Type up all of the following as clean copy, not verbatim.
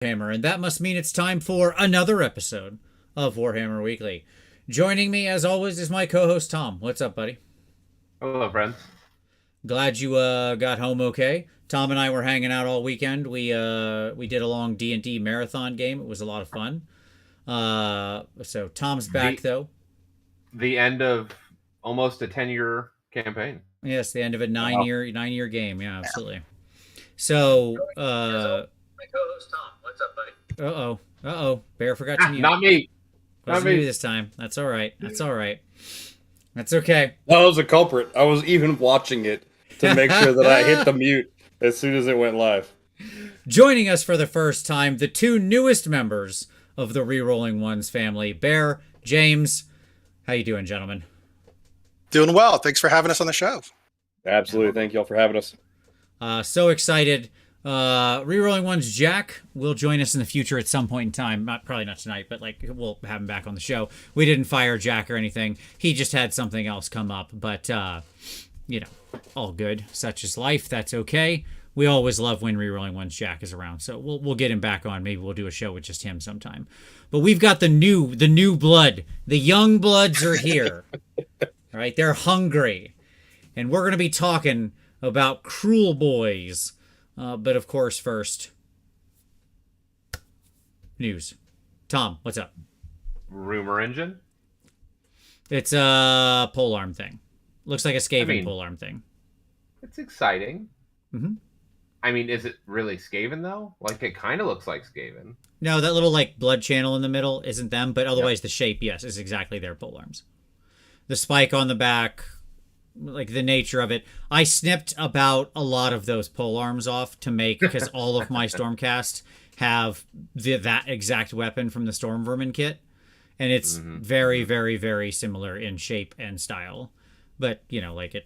Warhammer, and that must mean it's time for another episode of Warhammer Weekly. Joining me, as always, is my co-host Tom. What's up, buddy? Hello, friends. Glad you got home okay. Tom and I were hanging out all weekend. We did a long D&D marathon game. It was a lot of fun. So Tom's back though. The end of almost a 10-year campaign. Yes, the end of a nine-year game. Yeah, absolutely. So my co-host Tom. What's up, buddy? Bear forgot to mute. Not me. Not me this time. That's all right. That's okay. I was a culprit. I was even watching it to make sure that I hit the mute as soon as it went live. Joining us for the first time, the two newest members of the Rerolling Ones family, Bear, James. How you doing, gentlemen? Doing well. Thanks for having us on the show. Absolutely. Thank you all for having us. So excited. Rerolling Ones Jack will join us in the future at some point in time. Probably not tonight, but we'll have him back on the show. We didn't fire Jack or anything. He just had something else come up, but all good. Such is life. That's okay. We always love when Rerolling Ones Jack is around, so we'll get him back on. Maybe we'll do a show with just him sometime. But we've got the new blood. The young bloods are here. All right, they're hungry, and we're gonna be talking about Kruleboyz. But of course, first, news. Tom, what's up? Rumor engine? It's a polearm thing. Looks like a Skaven polearm thing. It's exciting. Mm-hmm. I mean, is it really Skaven, though? It kind of looks like Skaven. No, that little, blood channel in the middle isn't them, but otherwise the shape, yes, is exactly their polearms. The spike on the back, the nature of it. I snipped about a lot of those polearms off to make, because all of my Stormcast have that exact weapon from the Storm Vermin kit. And it's very, very, very similar in shape and style. But,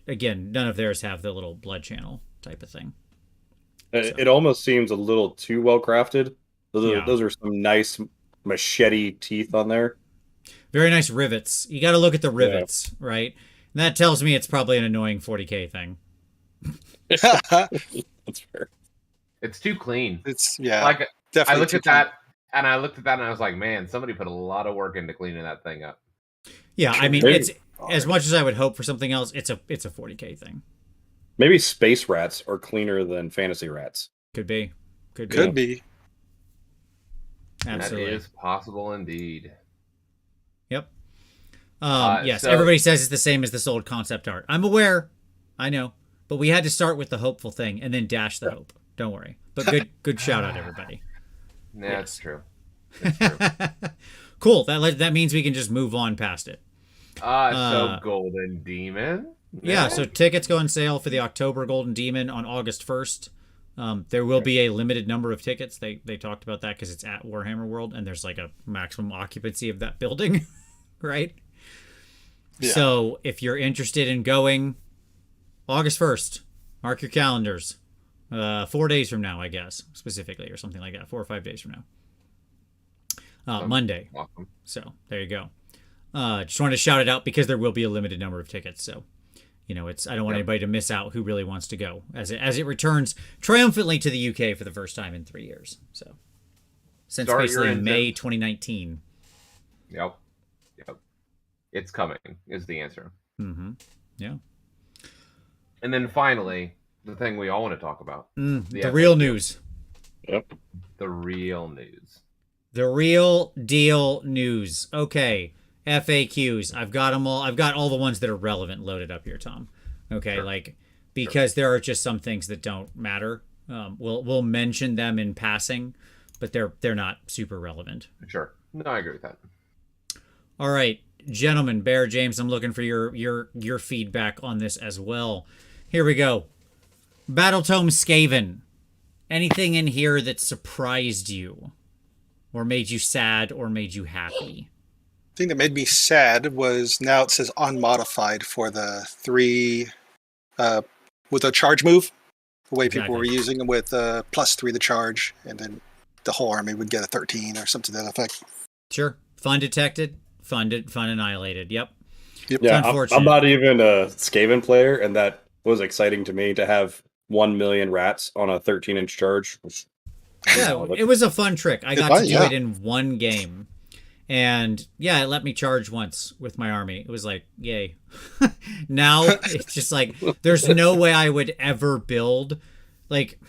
again, none of theirs have the little blood channel type of thing. It almost seems a little too well crafted. Those are some nice machete teeth on there. Very nice rivets. You got to look at the rivets, right? And that tells me it's probably an annoying 40k thing. That's fair. It's too clean. Definitely. I looked at that, and I was like, man, somebody put a lot of work into cleaning that thing up. Yeah, I mean, it's as much as I would hope for something else. It's a 40k thing. Maybe space rats are cleaner than fantasy rats. Could be. Absolutely. That is possible indeed. Yep. Yes, everybody says it's the same as this old concept art. I'm aware. I know. But we had to start with the hopeful thing and then dash the hope. Don't worry. But good shout out, everybody. That's true. Cool. That means we can just move on past it. So Golden Demon? Yeah, so tickets go on sale for the October Golden Demon on August 1st. There will be a limited number of tickets. They talked about that because it's at Warhammer World, and there's a maximum occupancy of that building, right? Yeah. So if you're interested in going, August 1st, mark your calendars. 4 days from now, I guess, specifically, or something like that. 4 or 5 days from now. Monday. Awesome. So there you go. Just wanted to shout it out because there will be a limited number of tickets. So, I don't want anybody to miss out who really wants to go as it returns triumphantly to the UK for the first time in 3 years. So, since basically May 2019. Yep. It's coming is the answer. Mm-hmm. Yeah. And then finally, the thing we all want to talk about. The real news. Yep. The real news. The real deal news. Okay. FAQs. I've got them all. I've got all the ones that are relevant loaded up here, Tom. Okay. Sure. Because there are just some things that don't matter. We'll mention them in passing, but they're not super relevant. Sure. No, I agree with that. All right. Gentlemen, Bear, James, I'm looking for your feedback on this as well. Here we go. Battletome Skaven. Anything in here that surprised you? Or made you sad or made you happy? The thing that made me sad was now it says unmodified for the 3 with a charge move. The way people were using them with +3 the charge, and then the whole army would get a 13 or something to that effect. Sure. Fun detected. Fun annihilated. Yep. Yeah, I'm not even a Skaven player, and that was exciting to me to have 1 million rats on a 13-inch charge. Yeah, it was a fun trick. I got to do yeah. it in one game. And yeah, it let me charge once with my army. It was like, yay. Now it's just like, there's no way I would ever build. Like,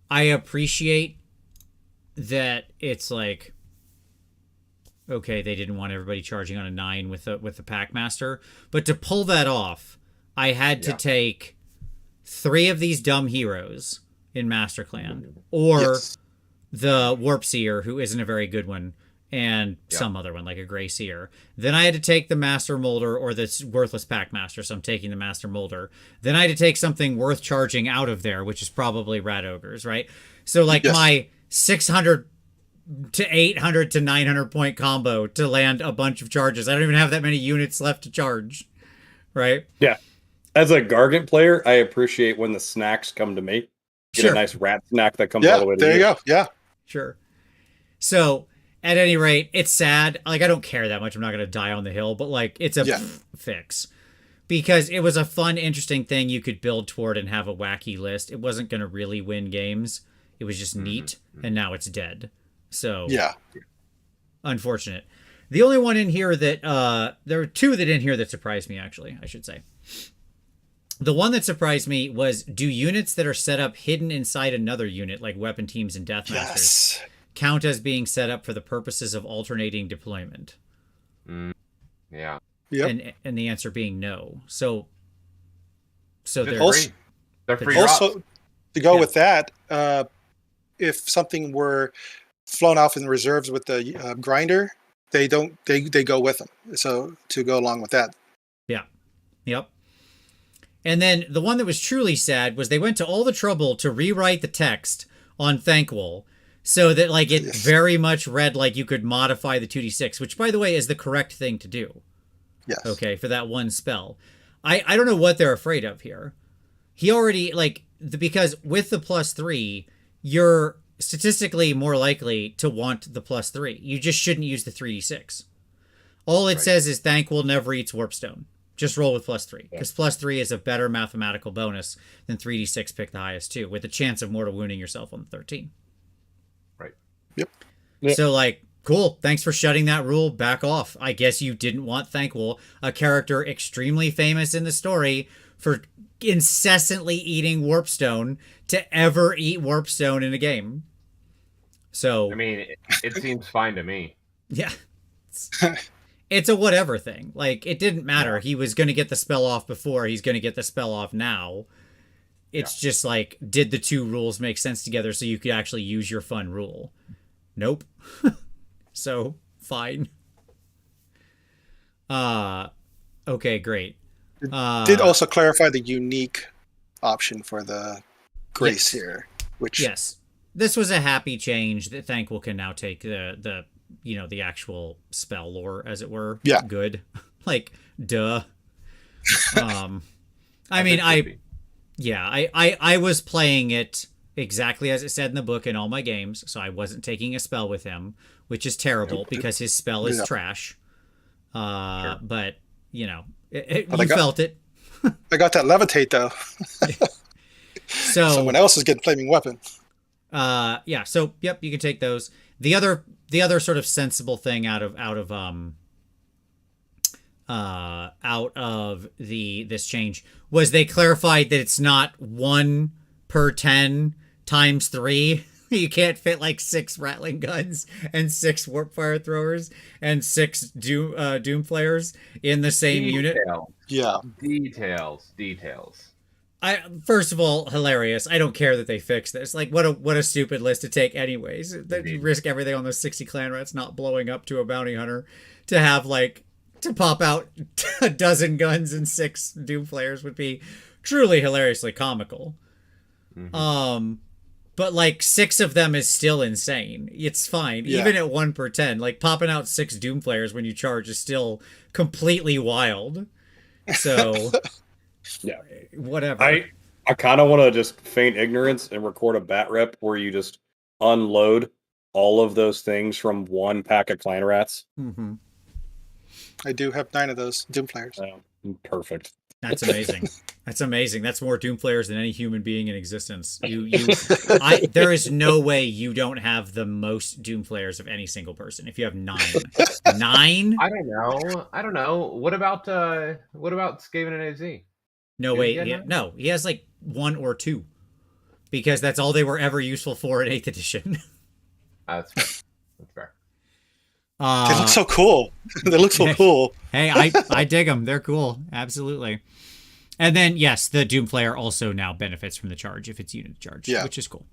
I appreciate that it's like, okay, they didn't want everybody charging on a 9 with the Packmaster. But to pull that off, I had to take 3 of these dumb heroes in Master Clan, or the Warp Seer, who isn't a very good one, and some other one, like a Grey Seer. Then I had to take the Master Molder or this worthless Packmaster, so I'm taking the Master Molder. Then I had to take something worth charging out of there, which is probably Rat Ogres, right? So like my 600 to 800 to 900 point combo to land a bunch of charges. I don't even have that many units left to charge, right? Yeah. As a Gargant player, I appreciate when the snacks come to me. Get a nice rat snack that comes all the way to there you go. Yeah. Sure. So at any rate, it's sad. Like, I don't care that much. I'm not going to die on the hill, but like, it's a fix because it was a fun, interesting thing you could build toward and have a wacky list. It wasn't going to really win games. It was just neat. And now it's dead. So unfortunate. The only one in here that, there were 2 that in here that surprised me, actually, I should say. The one that surprised me was, do units that are set up hidden inside another unit, like weapon teams and Deathmasters, count as being set up for the purposes of alternating deployment? Yeah. Yep. And the answer being no. So They're there's free Also, drops. to go with that, if something were flown off in reserves with the grinder, they go with them. So to go along with that. Yeah. Yep. And then the one that was truly sad was they went to all the trouble to rewrite the text on Thankwol so that like it very much read like you could modify the 2d6, which by the way is the correct thing to do. Yes. Okay, for that one spell. I don't know what they're afraid of here. He already because with the +3, you're statistically more likely to want the +3. You just shouldn't use the 3d6. All it says is Thankwol never eats Warpstone. Just roll with +3, because +3 is a better mathematical bonus than 3d6 pick the highest too, with a chance of mortal wounding yourself on the 13. Right. Yep. So like, cool. Thanks for shutting that rule. Back off. I guess you didn't want Thankwol, a character extremely famous in the story for incessantly eating Warpstone, to ever eat Warpstone in a game. So I mean, it seems fine to me. Yeah. It's a whatever thing. Like, it didn't matter. He was going to get the spell off before. He's going to get the spell off now. It's just like, did the 2 rules make sense together so you could actually use your fun rule? Nope. So, fine. Okay, great. Did also clarify the unique option for the Grace here, which this was a happy change that Thankwol can now take the the actual spell lore, as it were. Yeah. Good. Like, duh. I mean, I was playing it exactly as it said in the book in all my games, so I wasn't taking a spell with him, which is terrible because his spell is trash. But, you felt it. I got that levitate, though. So someone else is getting flaming weapon. So, yep, you can take those. The other sort of sensible thing out of this change was they clarified that it's not 1 per 10 times 3. You can't fit like 6 rattling guns and 6 warp fire throwers and 6 doom flayers in the same unit. Yeah. Details. First of all, hilarious. I don't care that they fixed this. Like, what a stupid list to take anyways. That you risk everything on those 60 clan rats not blowing up to a bounty hunter to have to pop out a dozen guns and 6 doom flayers would be truly hilariously comical. But like 6 of them is still insane. It's fine. Yeah. Even at 1 per 10, like popping out 6 doom flayers when you charge is still completely wild. So yeah, whatever. I kind of want to just feign ignorance and record a bat rep where you just unload all of those things from 1 pack of clan rats. Mm-hmm. I do have 9 of those doom flayers. Perfect. That's amazing. That's amazing. That's more Doom players than any human being in existence. There is no way you don't have the most Doom players of any single person. If you have 9, 9. I don't know. What about Skaven and AZ? No way. No, he has like 1 or 2, because that's all they were ever useful for in 8th edition. That's fair. That's fair. They look so cool. They look so cool. Hey, I dig them. They're cool. Absolutely. And then, yes, the Doom player also now benefits from the charge if it's unit charge, which is cool.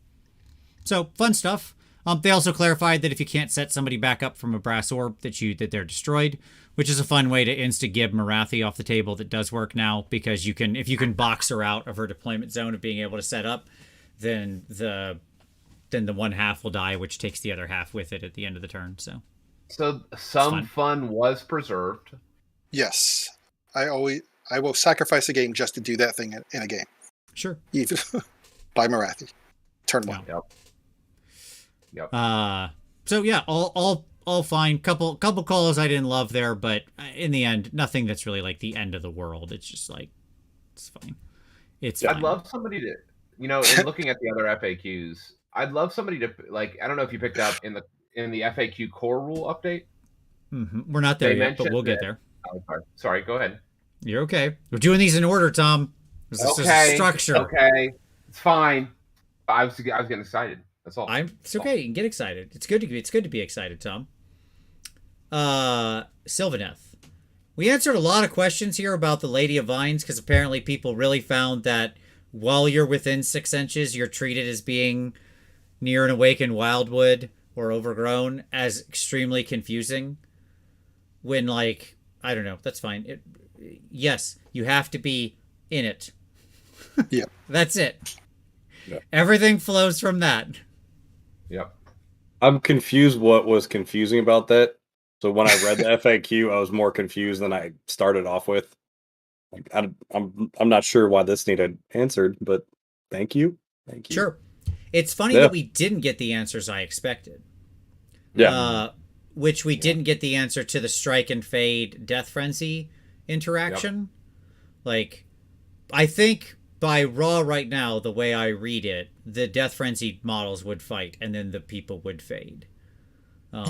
So, fun stuff. They also clarified that if you can't set somebody back up from a brass orb, that they're destroyed, which is a fun way to insta-gib Marathi off the table. That does work now, because if you can box her out of her deployment zone of being able to set up, then the one half will die, which takes the other half with it at the end of the turn. So some fun was preserved. Yes, I will sacrifice a game just to do that thing in a game. Sure. Even by Marathi. Turn 1. Yep. So yeah, all fine. Couple calls I didn't love there, but in the end, nothing that's really like the end of the world. It's just like, it's fine. I'd love somebody to, in looking at the other FAQs, I'd love somebody to, like, I don't know if you picked up in the FAQ core rule update. Mm-hmm. We're not there yet, but we'll get there. Oh, sorry, go ahead. You're okay. We're doing these in order, Tom. This is a structure. Okay, it's fine. I was getting excited. That's all. It's okay. You can get excited. It's good to be excited, Tom. Sylvaneth. We answered a lot of questions here about the Lady of Vines, because apparently people really found that while you're within 6 inches, you're treated as being near an awakened wildwood or overgrown as extremely confusing. When, like, I don't know. That's fine. Yes, you have to be in it. Yeah. That's it. Yeah. Everything flows from that. Yep. I'm confused what was confusing about that. So when I read the FAQ, I was more confused than I started off with. Like, I'm not sure why this needed answered, but thank you. Sure. It's funny that we didn't get the answers I expected. Yeah. Which we didn't get the answer to the Strike and Fade Death Frenzy interaction. Yep. Like, I think by raw right now, the way I read it, the Death Frenzy models would fight, and then the people would fade.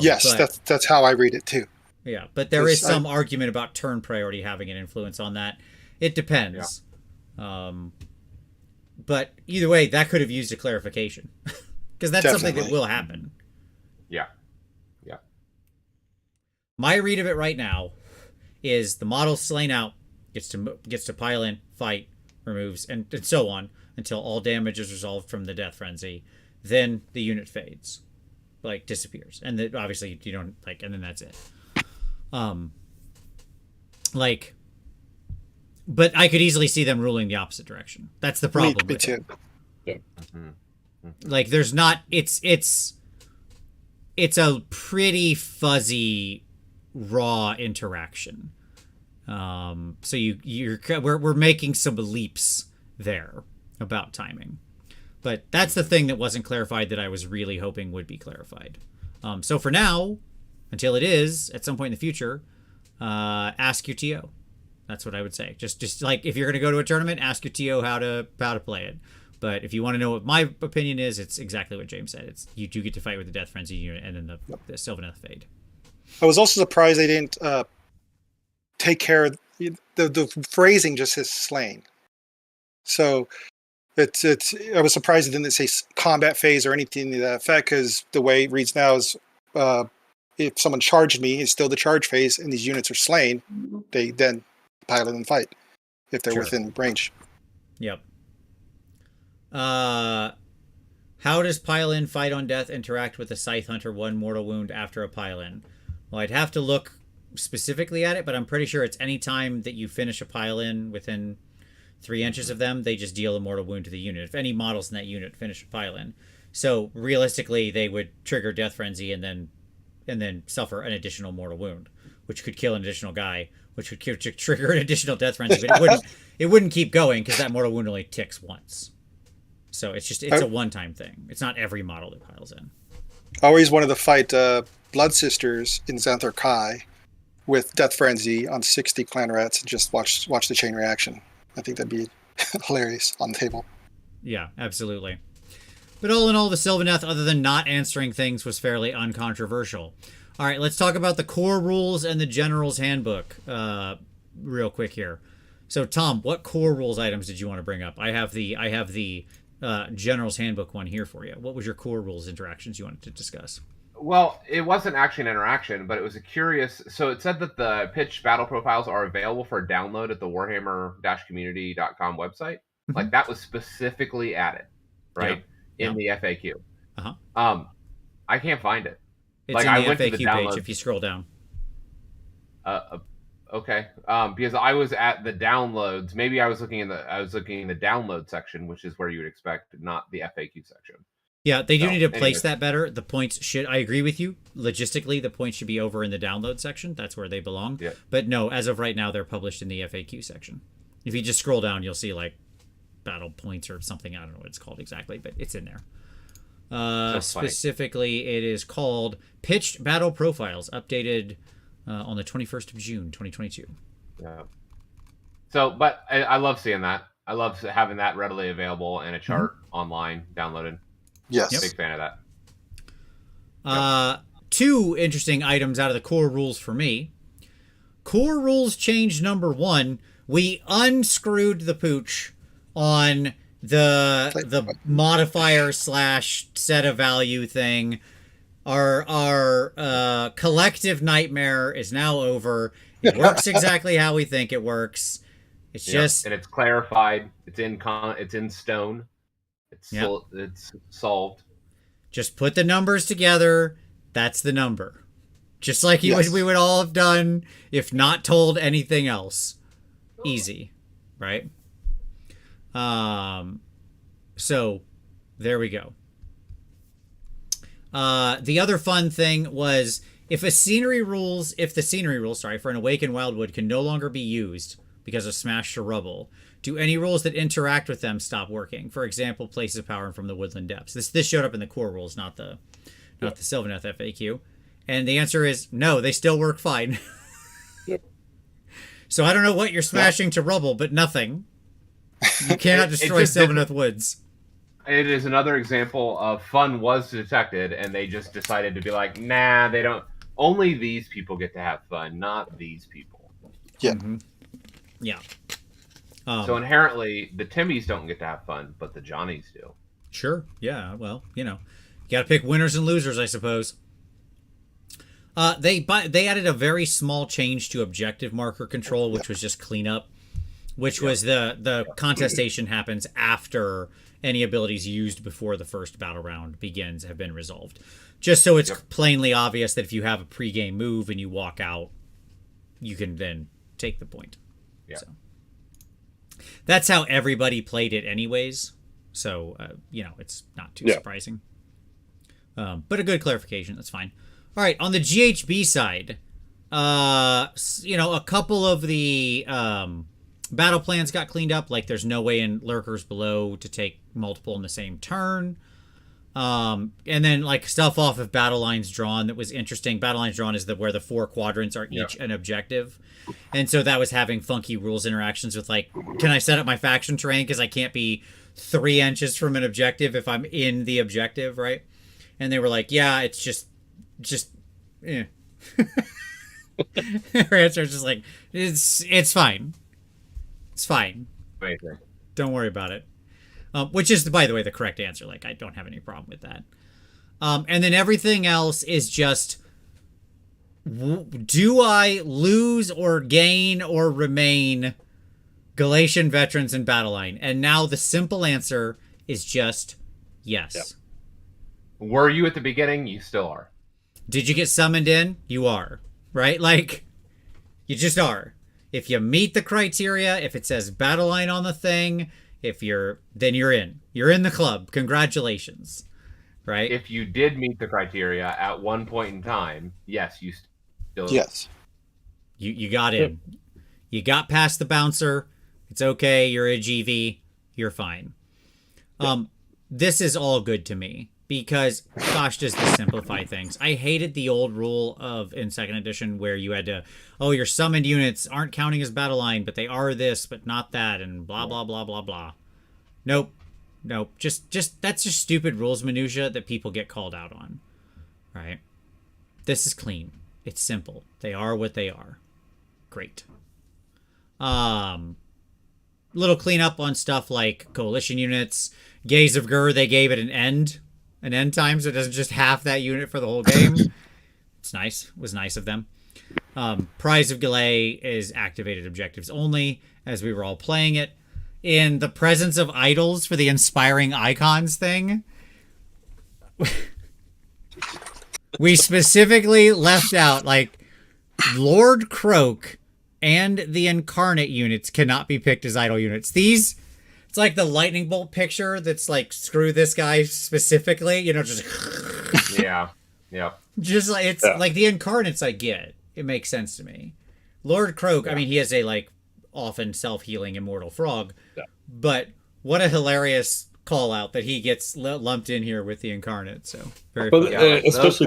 Yes, that's how I read it too. Yeah, but there is some argument about turn priority having an influence on that. It depends. Yeah. But either way, that could have used a clarification. Because that's something that will happen. Yeah. My read of it right now is the model slain out, gets to pile in, fight, removes, and so on until all damage is resolved from the Death Frenzy. Then the unit fades, like disappears, and then obviously you don't like, and then that's it. But I could easily see them ruling the opposite direction. That's the problem. Me too. Yeah. Like, there's not. It's a pretty fuzzy raw interaction. So we're making some leaps there about timing, but that's the thing that wasn't clarified that I was really hoping would be clarified. So for now, until it is at some point in the future, ask your TO. That's what I would say. Just like, if you're going to go to a tournament, ask your TO how to play it. But if you want to know what my opinion is, it's exactly what James said. It's, you do get to fight with the Death Frenzy unit and then the Sylvaneth Fade. I was also surprised they didn't take care of the phrasing. Just says slain. So it's. I was surprised it didn't say combat phase or anything to that effect, because the way it reads now is if someone charged me, it's still the charge phase, and these units are slain. They then pile in and fight if they're within range. Yep. How does pile-in fight on death interact with the Scythe Hunter 1 mortal wound after a pile-in? Well, I'd have to look specifically at it, but I'm pretty sure it's any time that you finish a pile-in within 3 inches of them, they just deal a mortal wound to the unit. If any models in that unit finish a pile-in. So realistically, they would trigger Death Frenzy and then suffer an additional mortal wound, which could kill an additional guy, which would trigger an additional Death Frenzy, but it wouldn't keep going because that mortal wound only ticks once. So it's a one-time thing. It's not every model that piles in. I always wanted to fight Blood Sisters in Xanthar Kai, with Death Frenzy on 60 clan rats and just watch the chain reaction. I think that'd be hilarious on the table. Yeah, absolutely. But all in all, the Sylvaneth, other than not answering things, was fairly uncontroversial. All right, let's talk about the core rules and the General's Handbook real quick here. So, Tom, what core rules items did you want to bring up? I have the General's Handbook one here for you. What was your core rules interactions you wanted to discuss? Well, it wasn't actually an interaction, but it was a curious. So it said that the pitched battle profiles are available for download at the Warhammer-community.com website. Mm-hmm. Like that was specifically added, right, in the FAQ. I can't find it. It's like in the I went FAQ to the page if you scroll down. Okay. Because I was at the downloads. Maybe I was looking in the download section, which is where you would expect, not the FAQ section. Yeah, they do need to place that better. The points should, I agree with you. Logistically, the points should be over in the download section. That's where they belong. Yeah. But no, as of right now, they're published in the FAQ section. If you just scroll down, you'll see like battle points or something. I don't know what it's called exactly, but it's in there. Specifically, it is called Pitched Battle Profiles, updated on the 21st of June, 2022. Yeah. So, but I love seeing that. I love having that readily available in a chart online, downloaded. Yes. Big fan of that. Two interesting items out of the core rules for me. Core rules change number 1. We unscrewed the pooch on the modifier / set of value thing. Our collective nightmare is now over. It works exactly how we think it works. It's just, and it's clarified. It's in stone. It's solved. Just put the numbers together. That's the number. Just like we would all have done if not told anything else. Easy, right? So there we go. The other fun thing was if the scenery rules for an Awakened Wildwood can no longer be used because of Smash to Rubble, do any rules that interact with them stop working? For example, Places of Power from the Woodland Depths. This showed up in the core rules, not the Sylvaneth FAQ. And the answer is no, they still work fine. So I don't know what you're smashing to rubble, but nothing. You cannot destroy Sylvaneth Woods. It is another example of fun was detected, and they just decided to be like, nah, they don't. Only these people get to have fun, not these people. Yeah. Mm-hmm. Yeah. So inherently, the Timmies don't get to have fun, but the Johnnies do. Sure. Yeah. Well, you got to pick winners and losers, I suppose. They added a very small change to objective marker control, which was just cleanup, which was the contestation happens after any abilities used before the first battle round begins have been resolved. Just so it's plainly obvious that if you have a pregame move and you walk out, you can then take the point. Yeah. So that's how everybody played it anyways. So, it's not too surprising. But a good clarification. That's fine. All right. On the GHB side, a couple of the battle plans got cleaned up. Like there's no way in Lurkers Below to take multiple in the same turn. And then like stuff off of Battle Lines Drawn that was interesting. Battle Lines Drawn is where the 4 quadrants are each an objective. And so that was having funky rules interactions with like, can I set up my faction terrain because I can't be 3 inches from an objective if I'm in the objective, right? And they were like, yeah, it's just Her answer is just like, it's fine. It's fine. Amazing. Don't worry about it. Which is, by the way, the correct answer. Like, I don't have any problem with that. And then everything else is just, do I lose or gain or remain Galatian veterans in Battle Line? And now the simple answer is just yes. Yep. Were you at the beginning? You still are. Did you get summoned in? You are. Right? Like, you just are. If you meet the criteria, if it says Battle Line on the thing, then you're in. You're in the club. Congratulations. Right? If you did meet the criteria at one point in time, yes, you still. Yes. You got in. You got past the bouncer. It's okay. You're a GV. You're fine. This is all good to me. because gosh, does this simplify things. I hated the old rule of in 2nd edition where you had to, oh, your summoned units aren't counting as battle line, but they are this, but not that, and blah blah blah blah blah. Nope. Just that's just stupid rules minutia that people get called out on. Right? This is clean. It's simple. They are what they are. Great. Little cleanup on stuff like coalition units. Gaze of Gur, they gave it an end time, so it doesn't just half that unit for the whole game. It's nice. It was nice of them. Prize of Galay is activated objectives only, as we were all playing it. In the presence of idols for the inspiring icons thing, we specifically left out, like, Lord Croak and the Incarnate units cannot be picked as idol units. These, it's like the lightning bolt picture that's like, screw this guy specifically, you know, just... Yeah. Just like, it's like the Incarnates I get. It makes sense to me. Lord Croak, I mean, he is a, like, often self-healing immortal frog, but what a hilarious call out that he gets lumped in here with the Incarnate. So very funny. Especially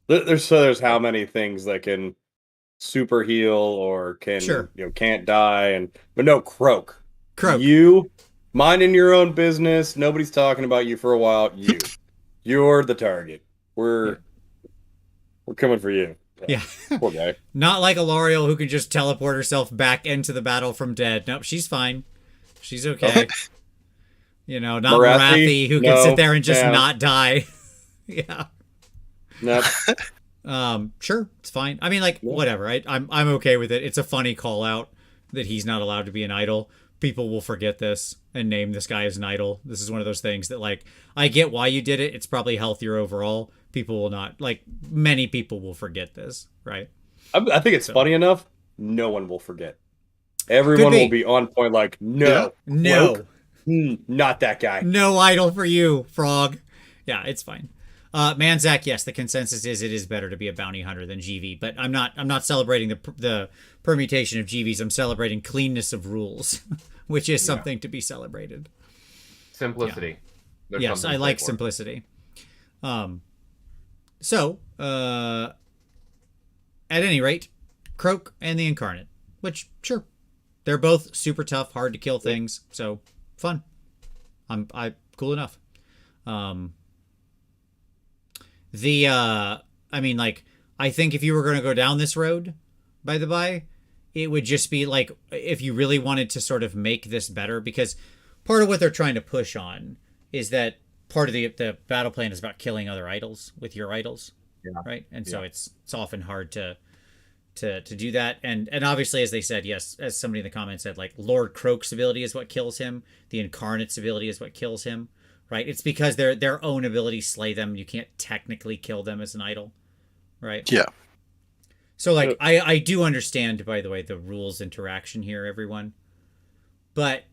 there's how many things that can super heal or can can't die, but no, Croak, you minding your own business, nobody's talking about you for a while, you're the target, we're coming for you. Yeah. Poor guy. Not like Alariel, who can just teleport herself back into the battle from dead. Nope, she's fine. She's okay. You know, not Marathi, who can sit there and just not die. Yeah. Nope. Sure, it's fine. I mean, like, whatever. I'm okay with it. It's a funny call out that he's not allowed to be an idol. People will forget this and name this guy as an idol. This is one of those things that, like, I get why you did it. It's probably healthier overall. People will not, like, many people will forget this, right? I think it's funny enough. No one will forget. Everyone will be on point, like, no, not that guy. No idol for you, frog. Yeah, it's fine. Manzak, yes, the consensus is it is better to be a bounty hunter than GV, but I'm not celebrating the permutation of GVs. I'm celebrating cleanness of rules, which is something to be celebrated. Simplicity. Yeah. Yes, I like simplicity. So, at any rate, Croak and the Incarnate, which, sure, they're both super tough, hard to kill things, so fun. I cool enough. I mean, like, I think if you were going to go down this road, by the by, it would just be like, if you really wanted to sort of make this better, because part of what they're trying to push on is that part of the battle plan is about killing other idols with your idols, right? And so it's often hard to do that. And obviously, as they said, yes, as somebody in the comments said, like, Lord Croak's ability is what kills him. The Incarnate's ability is what kills him, right? It's because their own abilities slay them. You can't technically kill them as an idol, right? Yeah. So, like, I do understand, by the way, the rules interaction here, everyone. But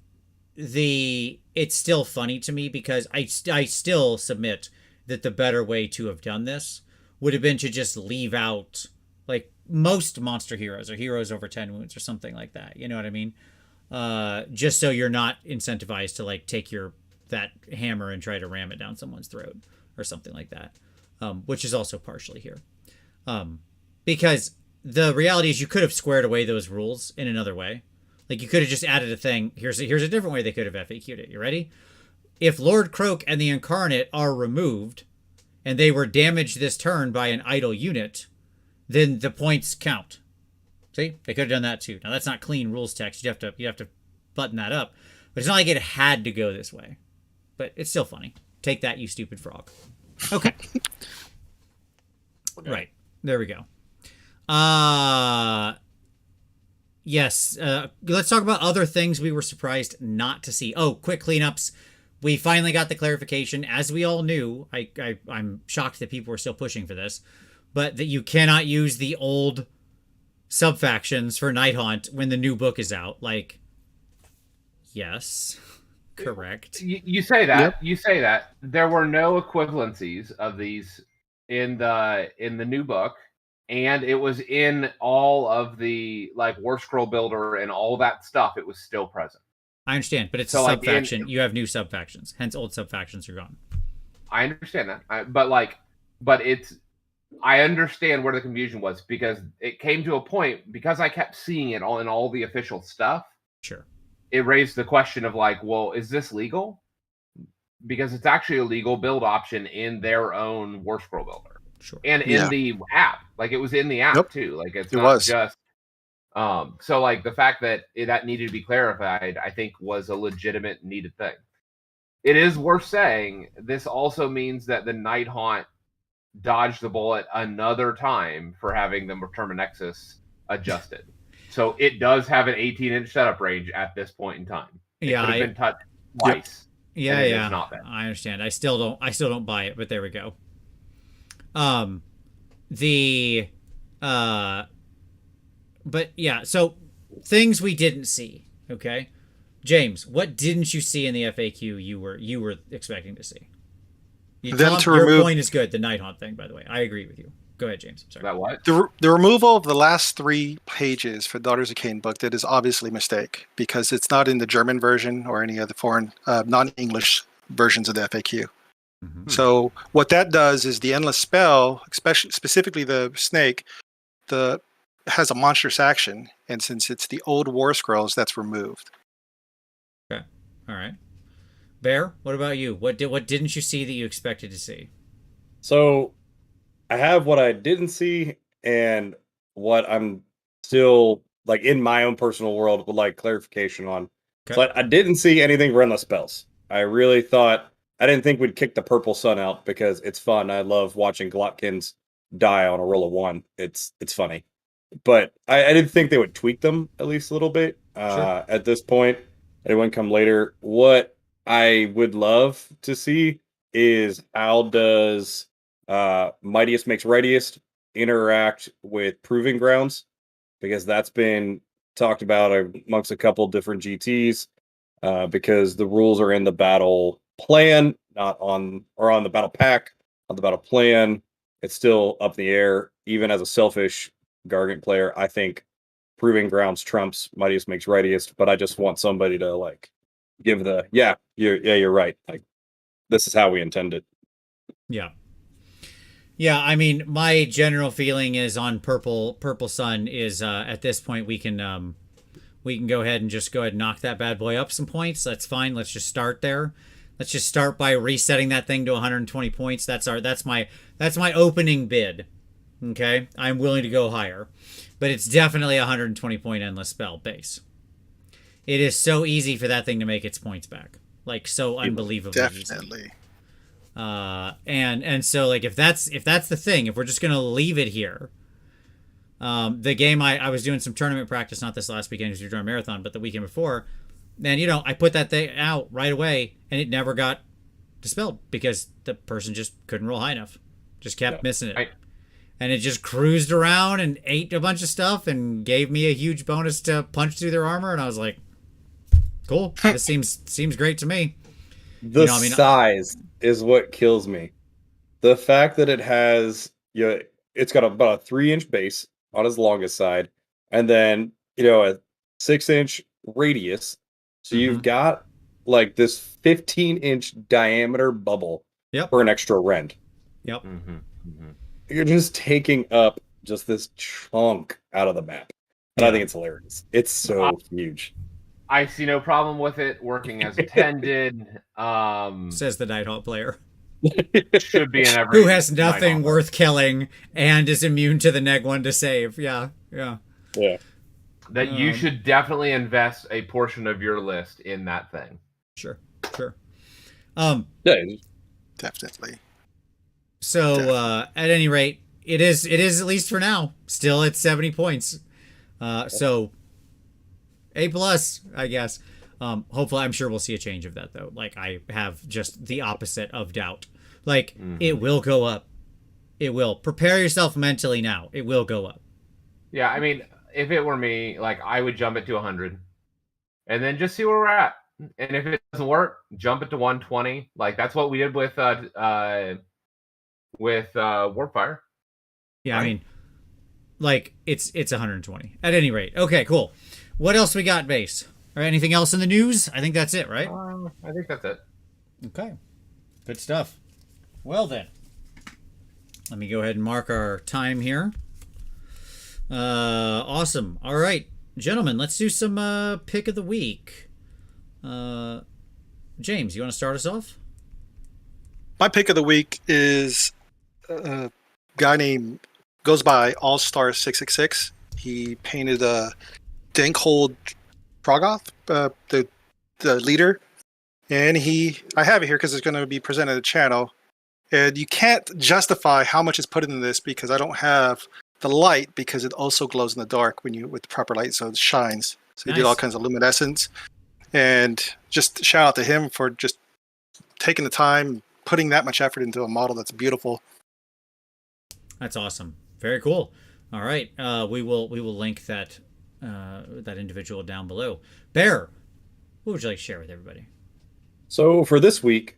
it's still funny to me because I still submit that the better way to have done this would have been to just leave out, like, most monster heroes or heroes over 10 wounds or something like that. You know what I mean? Just so you're not incentivized to, like, take that hammer and try to ram it down someone's throat or something like that, which is also partially here. Because the reality is you could have squared away those rules in another way. Like, you could have just added a thing. Here's a different way they could have FAQ'd it. You ready? If Lord Croak and the Incarnate are removed and they were damaged this turn by an idol unit, then the points count. See? They could have done that too. Now, that's not clean rules text. You have to button that up. But it's not like it had to go this way. But it's still funny. Take that, you stupid frog. Okay. Right. There we go. Yes. Let's talk about other things we were surprised not to see. Oh, quick cleanups. We finally got the clarification, as we all knew. I'm shocked that people were still pushing for this, but that you cannot use the old sub-factions for Night Haunt when the new book is out. Like, yes, correct. You say that. Yep. You say that. There were no equivalencies of these in the new book. And it was in all of the, like, War Scroll Builder and all that stuff. It was still present. I understand, but it's So, a like, sub-faction. You have new sub-factions. Hence, old sub-factions are gone. I understand that, but I understand where the confusion was because it came to a point because I kept seeing it all in all the official stuff. Sure. It raised the question of like, well, is this legal? Because it's actually a legal build option in their own War Scroll Builder. Sure. And in the app. Like it was in the app too. Like it's not just so like the fact that that needed to be clarified, I think was a legitimate needed thing. It is worth saying this also means that the Night Haunt dodged the bullet another time for having the Return of Nexus adjusted. So it does have an 18-inch setup range at this point in time. It could have been touched twice. Yeah, It is not that. I understand. I still don't buy it, but there we go. But yeah, so things we didn't see. Okay, James, what didn't you see in the FAQ you were expecting to see? Your point is good. The Night Haunt thing, by the way, I agree with you. Go ahead, James. I'm sorry. That what? The removal of the last 3 pages for Daughters of Cain book, that is obviously a mistake because it's not in the German version or any other foreign non-English versions of the FAQ. Mm-hmm. So what that does is the endless spell, especially specifically the snake, has a monstrous action, and since it's the old War Scrolls, that's removed. Okay, all right. Bear, what about you? What didn't you see that you expected to see? So I have what I didn't see and what I'm still like in my own personal world would like clarification on. Okay. So I didn't see anything for endless spells. I really thought I didn't think we'd kick the purple sun out because it's fun. I love watching Glotkins die on a roll of 1. It's funny. But I didn't think they would tweak them at least a little bit at this point. Anyone come later. What I would love to see is how does Mightiest Makes Readiest interact with Proving Grounds, because that's been talked about amongst a couple different GTs because the rules are in the battle plan, not on the battle pack, on the battle plan. It's still up in the air. Even as a selfish Gargant player, I think Proving Grounds trumps Mightiest Makes Readiest, but I just want somebody to like give you're right. Like this is how we intend it. Yeah. Yeah, I mean, my general feeling is on Purple Sun is at this point we can go ahead and knock that bad boy up some points. That's fine. Let's just start there. Let's just start by resetting that thing to 120 points. That's my opening bid. Okay? I'm willing to go higher. But it's definitely a 120 point endless spell base. It is so easy for that thing to make its points back. Like so unbelievably Definitely. easy. And so like if that's the thing, if we're just gonna leave it here, the game I was doing some tournament practice, not this last weekend because you're doing a marathon, but the weekend before, and I put that thing out right away and it never got dispelled because the person just couldn't roll high enough, just kept missing it, and it just cruised around and ate a bunch of stuff and gave me a huge bonus to punch through their armor, and I was like, cool, this seems great to me. The size is what kills me. The fact that it has, it's got about a 3-inch base on its longest side, and then a 6-inch radius. So you've got like this 15-inch diameter bubble for an extra rend. Yep. You're just taking up just this chunk out of the map, and I think it's hilarious. It's so huge. I see no problem with it working as intended. Says the Nighthawk player. Should be in every who has nothing worth killing and is immune to the neg one to save. Yeah. That you should definitely invest a portion of your list in that thing. Sure. Definitely. So at any rate, it is at least for now still at 70 points. So A+, I guess. Hopefully, I'm sure we'll see a change of that, though. Like, I have just the opposite of doubt. Like, it will go up. It will. Prepare yourself mentally now. It will go up. Yeah, I mean, if it were me, like, I would jump it to 100. And then just see where we're at. And if it doesn't work, jump it to 120. Like, that's what we did with Warpfire. Yeah, right? I mean, like, it's 120. At any rate. Okay, cool. What else we got, base? Or anything else in the news? I think that's it, right? I think that's it. Okay. Good stuff. Well then, let me go ahead and mark our time here. Awesome. All right, gentlemen, let's do some pick of the week. James, you want to start us off? My pick of the week is a guy named goes by All Star 666. He painted a Dankhold Trogoth, the leader, and I have it here because it's going to be presented at the channel. And you can't justify how much is put into this because I don't have the light, because it also glows in the dark with the proper light, so it shines. So he did all kinds of luminescence. And just shout out to him for just taking the time, putting that much effort into a model that's beautiful. That's awesome. Very cool. All right, we will link that individual down below. Bear, what would you like to share with everybody? So for this week,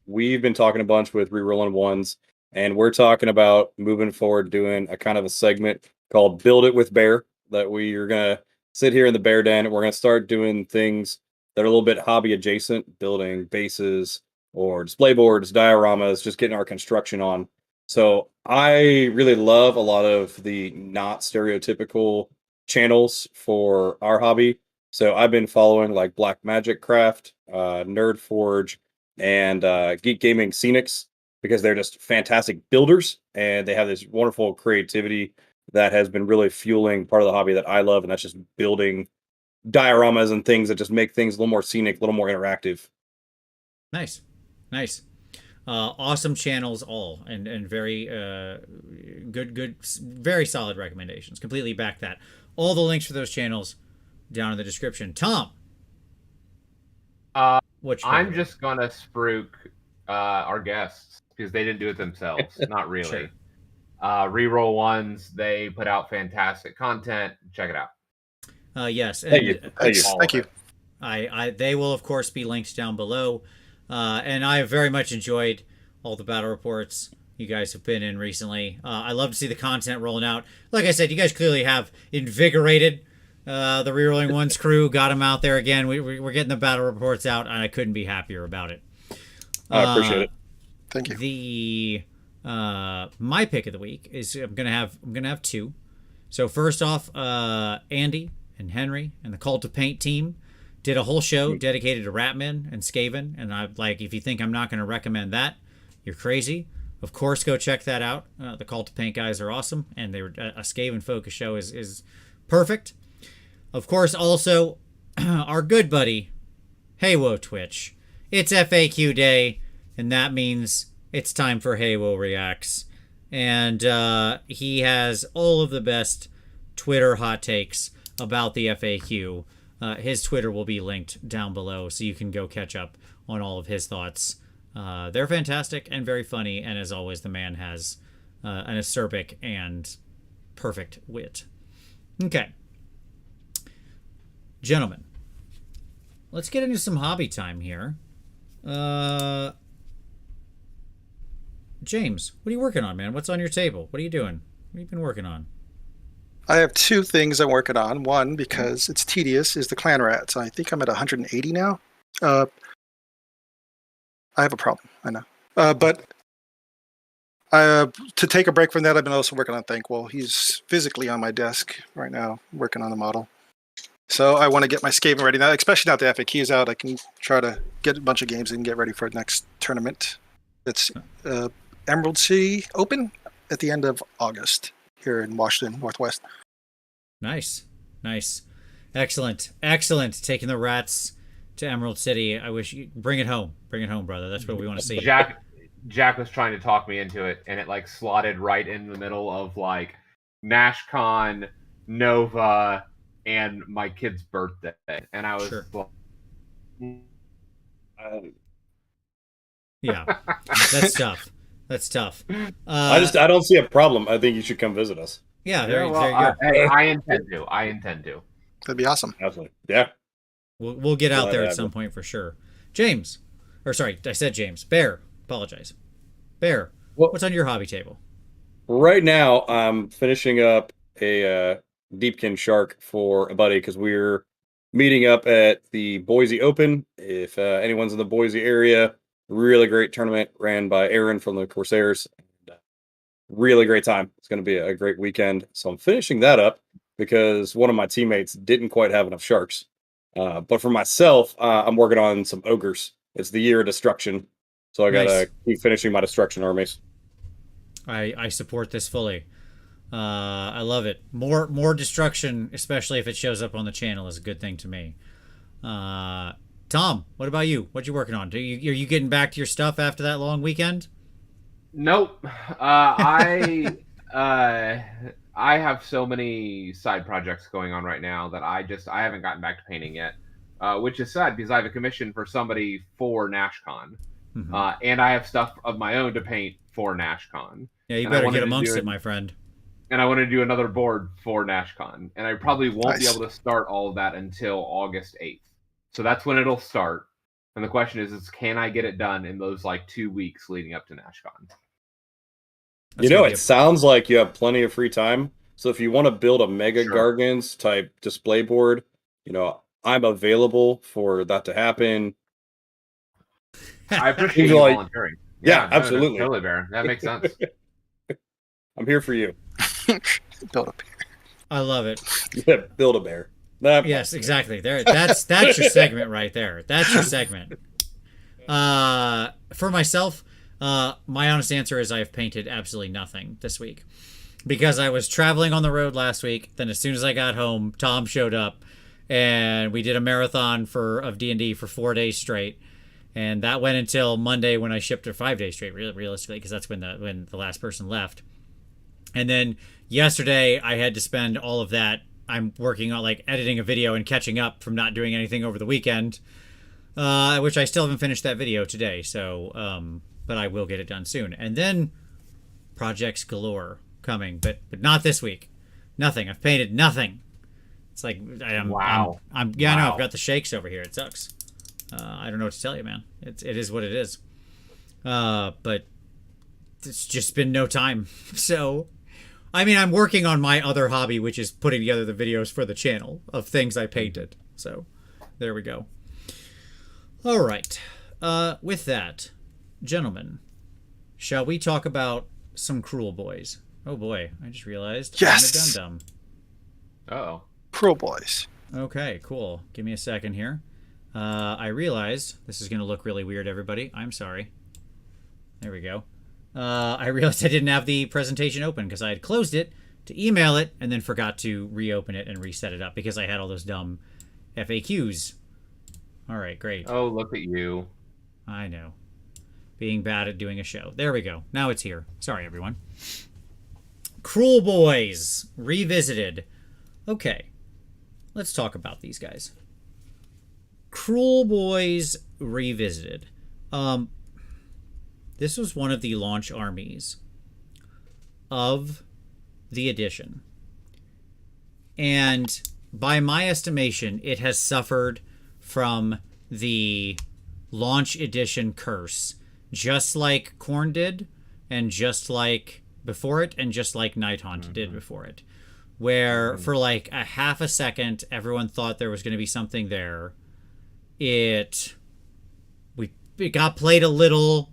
we've been talking a bunch with Rerolling Ones, and we're talking about moving forward doing a kind of a segment called Build It with Bear, that we are going to sit here in the Bear Den, and we're going to start doing things that are a little bit hobby adjacent, building bases or display boards, dioramas, just getting our construction on. So I really love a lot of the not stereotypical channels for our hobby. So I've been following like Black Magic Craft, Nerd Forge, and Geek Gaming Scenics, because they're just fantastic builders and they have this wonderful creativity that has been really fueling part of the hobby that I love, and that's just building dioramas and things that just make things a little more scenic, a little more interactive. Nice. Awesome channels all, and very good, very solid recommendations. Completely back that. All the links for those channels down in the description. Tom, I'm just gonna spruik our guests because they didn't do it themselves. Not really. Sure. Reroll Ones, they put out fantastic content. Check it out. Yes. Thank you. Thank you. They will of course be linked down below. And I have very much enjoyed all the battle reports you guys have been in recently. I love to see the content rolling out. Like I said, you guys clearly have invigorated the Rerolling Ones crew, got them out there again. We're getting the battle reports out, and I couldn't be happier about it. I appreciate it. Thank you. My pick of the week is I'm gonna have two. So first off, Andy and Henry and the Cult of Paint team did a whole show dedicated to Ratman and Skaven, and if you think I'm not going to recommend that, you're crazy. Of course, go check that out. The Cult of Paint guys are awesome, and they were a Skaven focus show is perfect. Of course, also our good buddy Haywo Twitch. It's FAQ day, and that means it's time for Haywo Reacts, and he has all of the best Twitter hot takes about the FAQ. His Twitter will be linked down below, so you can go catch up on all of his thoughts. They're fantastic and very funny, and as always, the man has an acerbic and perfect wit. Okay. Gentlemen, let's get into some hobby time here. James, what are you working on, man? What's on your table? What are you doing? What have you been working on? I have two things I'm working on. One, because it's tedious, is the clan rats. I think I'm at 180 now. I have a problem, I know. But to take a break from that, I've been also working on Thankwell. He's physically on my desk right now, working on the model. So I want to get my Skaven ready now, especially now that the FAQ is out. I can try to get a bunch of games and get ready for the next tournament. It's Emerald City Open at the end of August here in Washington, Northwest. Nice. Excellent. Taking the rats to Emerald City. I wish you bring it home, brother. That's what we want to see. Jack was trying to talk me into it, and it like slotted right in the middle of like NashCon, Nova, and my kid's birthday, and I was sure. Yeah, that's tough. I don't see a problem. I think you should come visit us. Yeah, there you go. I intend to. That'd be awesome. Absolutely. Yeah. We'll get out there at some point for sure. James, or sorry, I said James. Bear, apologize. Bear, what's on your hobby table? Right now, I'm finishing up a Deepkin Shark for a buddy, because we're meeting up at the Boise Open. If anyone's in the Boise area, really great tournament ran by Aaron from the Corsairs. Really great time. It's going to be a great weekend. So I'm finishing that up because one of my teammates didn't quite have enough sharks. But for myself, I'm working on some ogres. It's the year of destruction. So I got to keep finishing my destruction armies. I support this fully. I love it. More destruction, especially if it shows up on the channel, is a good thing to me. Tom, what about you? What you working on? Are you getting back to your stuff after that long weekend? Nope. I have so many side projects going on right now that I haven't gotten back to painting yet, which is sad because I have a commission for somebody for NashCon, and I have stuff of my own to paint for NashCon. Yeah, you better get amongst it, my friend. And I want to do another board for NashCon, and I probably won't be able to start all of that until August 8th. So that's when it'll start. And the question is can I get it done in those like 2 weeks leading up to NashCon? It sounds like you have plenty of free time. So if you want to build a Mega Gargants type display board, I'm available for that to happen. I appreciate you volunteering. Yeah, absolutely. Totally, Baron. That makes sense. I'm here for you. Build a bear. I love it. Yeah, build a bear. Yes, exactly. That's your segment right there. That's your segment. For myself, my honest answer is I've painted absolutely nothing this week because I was traveling on the road last week. Then as soon as I got home, Tom showed up and we did a marathon of D&D for 4 days straight. And that went until Monday when I shipped her 5 days straight, realistically, because that's when the last person left. And then yesterday I had to spend all of that. I'm working on editing a video and catching up from not doing anything over the weekend, which I still haven't finished that video today. So, but I will get it done soon. And then projects galore coming, but not this week. Nothing. I've painted nothing. It's like wow. I know I've got the shakes over here. It sucks. I don't know what to tell you, man. It is what it is. But it's just been no time. So, I mean, I'm working on my other hobby, which is putting together the videos for the channel of things I painted. So, there we go. All right. With that, gentlemen, shall we talk about some Kruleboyz? Oh boy, I just realized yes. I'm a dum-dum. Uh-oh. Kruleboyz. Okay, cool. Give me a second here. I realized this is going to look really weird, everybody. I'm sorry. There we go. I realized I didn't have the presentation open because I had closed it to email it and then forgot to reopen it and reset it up because I had all those dumb FAQs. All right, great. Oh, look at you. I know. Being bad at doing a show. There we go. Now it's here. Sorry, everyone. Kruleboyz Revisited. Okay. Let's talk about these guys. Kruleboyz Revisited. This was one of the launch armies of the edition. And by my estimation, it has suffered from the launch edition curse, just like Khorne did, and just like before it, and just like Nighthaunt did before it. Where for like a half a second, everyone thought there was going to be something there. It got played a little.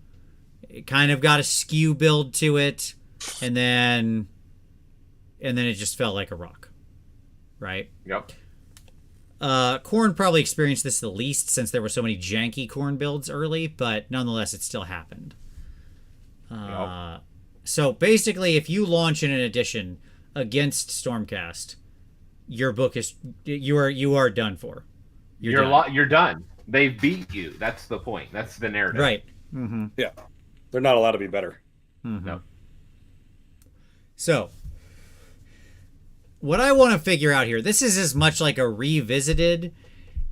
It kind of got a skew build to it, and then it just felt like a rock, right? Yep. Khorne probably experienced this the least since there were so many janky Khorne builds early, but nonetheless, it still happened. Yep. So basically, if you launch in an edition against Stormcast, your book is you are done for. You're done. They've beat you. That's the point. That's the narrative. Right. Mm-hmm. Yeah. They're not allowed to be better. Mm-hmm. No. So, what I want to figure out here, this is as much like a revisited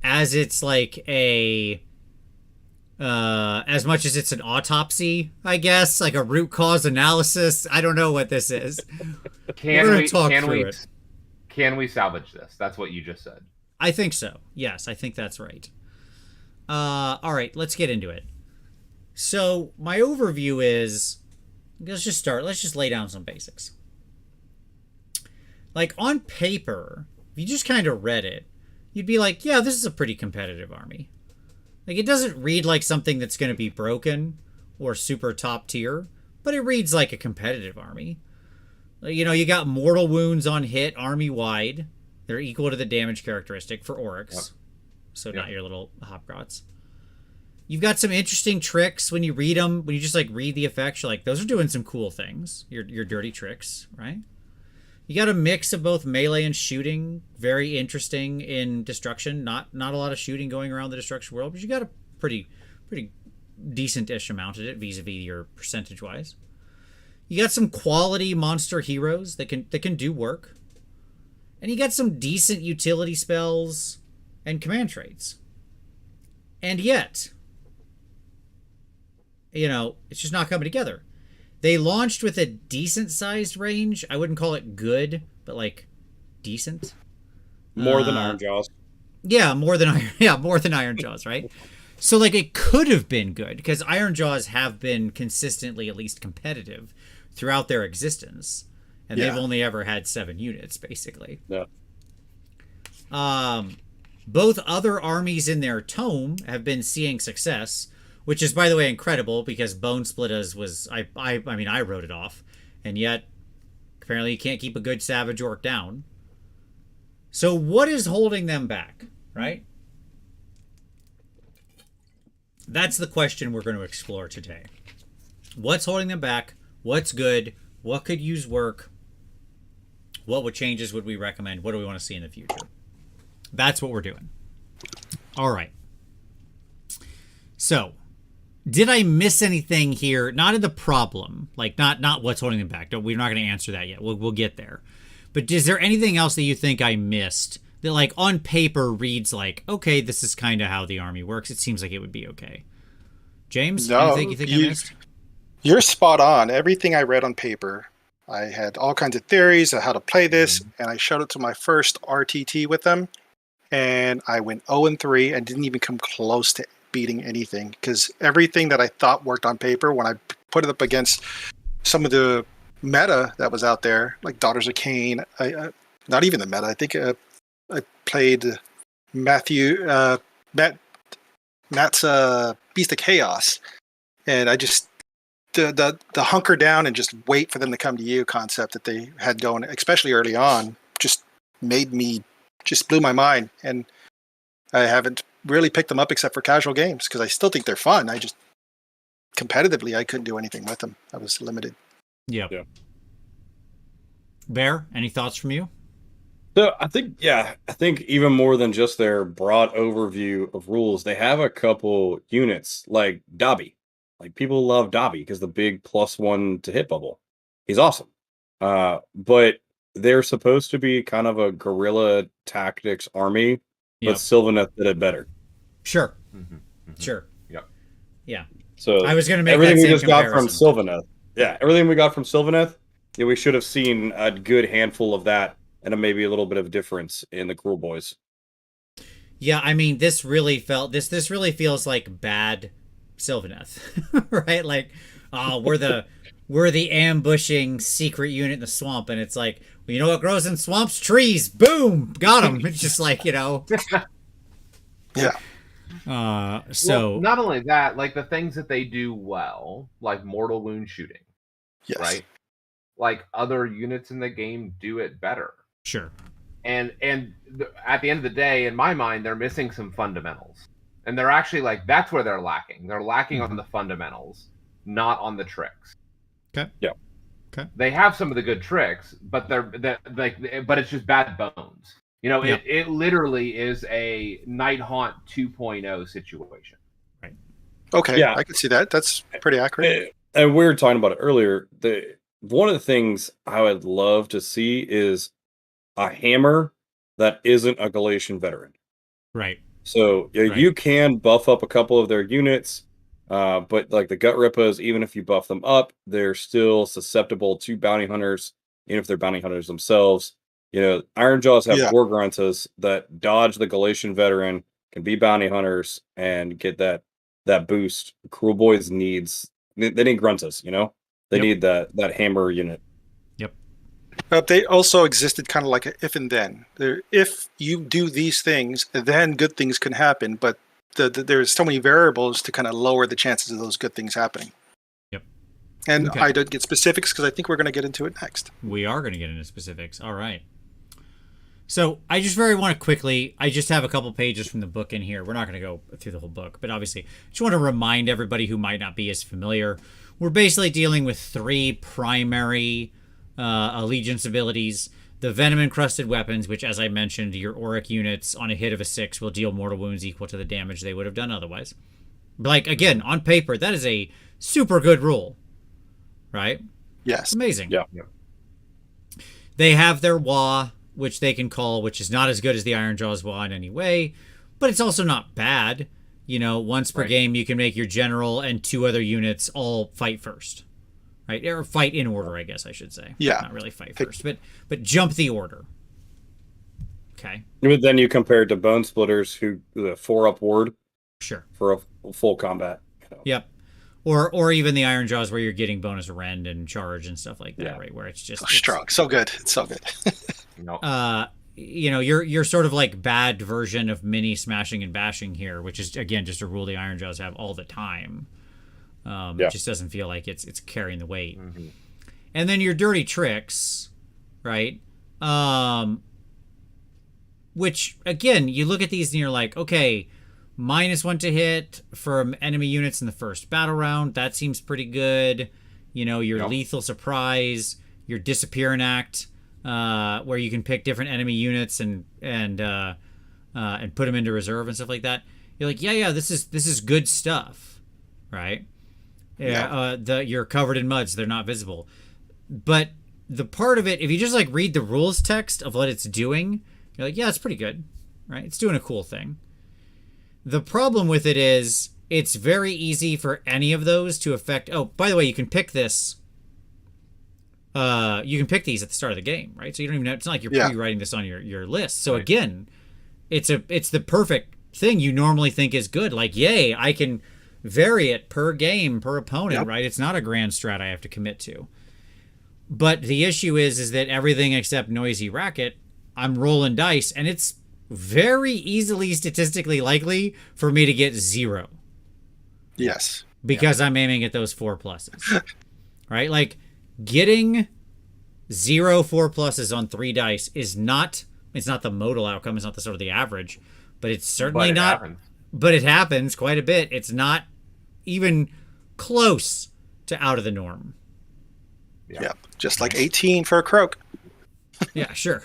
as it's like a as much as it's an autopsy, I guess, like a root cause analysis. I don't know what this is. Can we salvage this? That's what you just said. I think so. Yes, I think that's right. All right, let's get into it. So my overview is, let's just lay down some basics. Like on paper, if you just kind of read it, you'd be like, yeah, this is a pretty competitive army. Like, it doesn't read like something that's going to be broken or super top tier, but it reads like a competitive army. You know, you got mortal wounds on hit army-wide. They're equal to the damage characteristic for Oryx. Yep. So not your little Hopgrots. You've got some interesting tricks when you read them. When you just, like, read the effects, you're like, those are doing some cool things. Your dirty tricks, right? You got a mix of both melee and shooting. Very interesting in destruction. Not a lot of shooting going around the destruction world, but you got a pretty decent-ish amount of it vis-a-vis your percentage-wise. You got some quality monster heroes that can do work. And you got some decent utility spells and command traits. And yet, you know, it's just not coming together. They launched with a decent-sized range. I wouldn't call it good, but, like, decent. More than Iron Jaws. Yeah, more than Iron Jaws, right? So, like, it could have been good, because Iron Jaws have been consistently at least competitive throughout their existence. And they've only ever had 7 units, basically. Yeah. Both other armies in their tome have been seeing success, which is, by the way, incredible, because Bone Splitters was... I mean, I wrote it off. And yet, apparently you can't keep a good Savage Orc down. So what is holding them back, right? That's the question we're going to explore today. What's holding them back? What's good? What could use work? What changes would we recommend? What do we want to see in the future? That's what we're doing. All right. So, did I miss anything here? Not in the problem, like not what's holding them back. We're not going to answer that yet. We'll get there. But is there anything else that you think I missed that, like, on paper reads like, okay, this is kind of how the army works? It seems like it would be okay. James, anything you think I missed? You're spot on. Everything I read on paper, I had all kinds of theories of how to play this, and I showed it to my first RTT with them, and I went 0-3 and didn't even come close to beating anything, because everything that I thought worked on paper, when I put it up against some of the meta that was out there, like Daughters of Cain, not even the meta, I think I played Matt's Beast of Chaos, and I just the hunker down and just wait for them to come to you concept that they had going, especially early on, just blew my mind. And I haven't really picked them up except for casual games, because I still think they're fun. I just competitively, I couldn't do anything with them. I was limited. Yeah. Bear, any thoughts from you? So I think even more than just their broad overview of rules, they have a couple units like Dobby. Like, people love Dobby because the big +1 to hit bubble. He's awesome. But they're supposed to be kind of a guerrilla tactics army, but Sylvaneth did it better. Sure. Mm-hmm. Sure. Yep. Yeah. So I was going to make everything that we same just got comparison. from Sylvaneth. Yeah, everything we got from Sylvaneth, we should have seen a good handful of that and maybe a little bit of difference in the Kruleboyz. Yeah, I mean, this really feels like bad Sylvaneth, right? Like, we're the ambushing secret unit in the swamp, and it's like, well, you know what grows in swamps? Trees. Boom, got him. It's just like, you know. Yeah. So not only that, like the things that they do well, like mortal wound shooting, right? Like other units in the game do it better. Sure. And at the end of the day, in my mind, they're missing some fundamentals. And they're actually like, that's where they're lacking. They're lacking on the fundamentals, not on the tricks. Okay. Yeah. Okay. They have some of the good tricks, but but it's just bad bones. You know, it literally is a Night Haunt 2.0 situation. Right. Okay. Yeah. I can see that. That's pretty accurate. And we were talking about it earlier. One of the things I would love to see is a hammer that isn't a Galatian veteran. Right. So you can buff up a couple of their units, but like the Gut Rippas, even if you buff them up, they're still susceptible to bounty hunters, even if they're bounty hunters themselves. You know, Iron Jaws have War Gruntas that dodge the Galatian veteran, can be bounty hunters, and get that boost. Kruleboyz they need Gruntas, you know? They need that hammer unit. Yep. They also existed kind of like a if and then. If you do these things, then good things can happen. But there's so many variables to kind of lower the chances of those good things happening. Yep. And Okay. I don't get specifics because I think we're going to get into it next. We are going to get into specifics. All right. So I just very want to quickly, I just have a couple pages from the book in here. We're not going to go through the whole book, but obviously just want to remind everybody who might not be as familiar. We're basically dealing with 3 primary allegiance abilities. The venom-encrusted weapons, which, as I mentioned, your auric units on a hit of a 6 will deal mortal wounds equal to the damage they would have done otherwise. Like, again, on paper, that is a super good rule, right? Yes. Amazing. Yeah. They have their Wa, which they can call, which is not as good as the Ironjaw's Wa in any way, but it's also not bad. You know, once per game, you can make your general and 2 other units all fight first. Right? Or fight in order, I guess I should say. Yeah. Not really fight first, but jump the order. Okay. But then you compare it to Bone Splitters, who the 4-up ward Sure. for a full combat. Yep. Or even the Ironjaws where you're getting bonus rend and charge and stuff like that, Yeah. right? Where it's just So strong. So good. It's so good. You know, you're sort of like bad version of mini smashing and bashing here, which is again just a rule the Ironjaws have all the time. It just doesn't feel like it's carrying the weight. Mm-hmm. And then your dirty tricks, right? Which again, you look at these and you're like, okay, -1 to hit for enemy units in the first battle round. That seems pretty good. You know, your lethal surprise, your disappearing act, where you can pick different enemy units and put them into reserve and stuff like that. You're like, yeah, this is good stuff, right? You're covered in mud, so they're not visible. But the part of it, if you just like read the rules text of what it's doing, you're like, yeah, it's pretty good, right? It's doing a cool thing. The problem with it is it's very easy for any of those to affect. Oh, by the way, you can pick this. You can pick these at the start of the game, right? So you don't even know. It's not like you're pre-writing this on your list. So again, it's the perfect thing you normally think is good. Like, yay, I can vary it per game, per opponent, right? It's not a grand strat I have to commit to. But the issue is that everything except Noisy Racket, I'm rolling dice, and it's very easily statistically likely for me to get 0. Yes. Because I'm aiming at those 4 pluses. Right? Like, getting 0 4 pluses on 3 dice is not, it's not the modal outcome, it's not the sort of the average, but it's certainly not. Happens. But it happens quite a bit. It's not even close to out of the norm. Yeah. Just like 18 for a croak. Yeah, sure.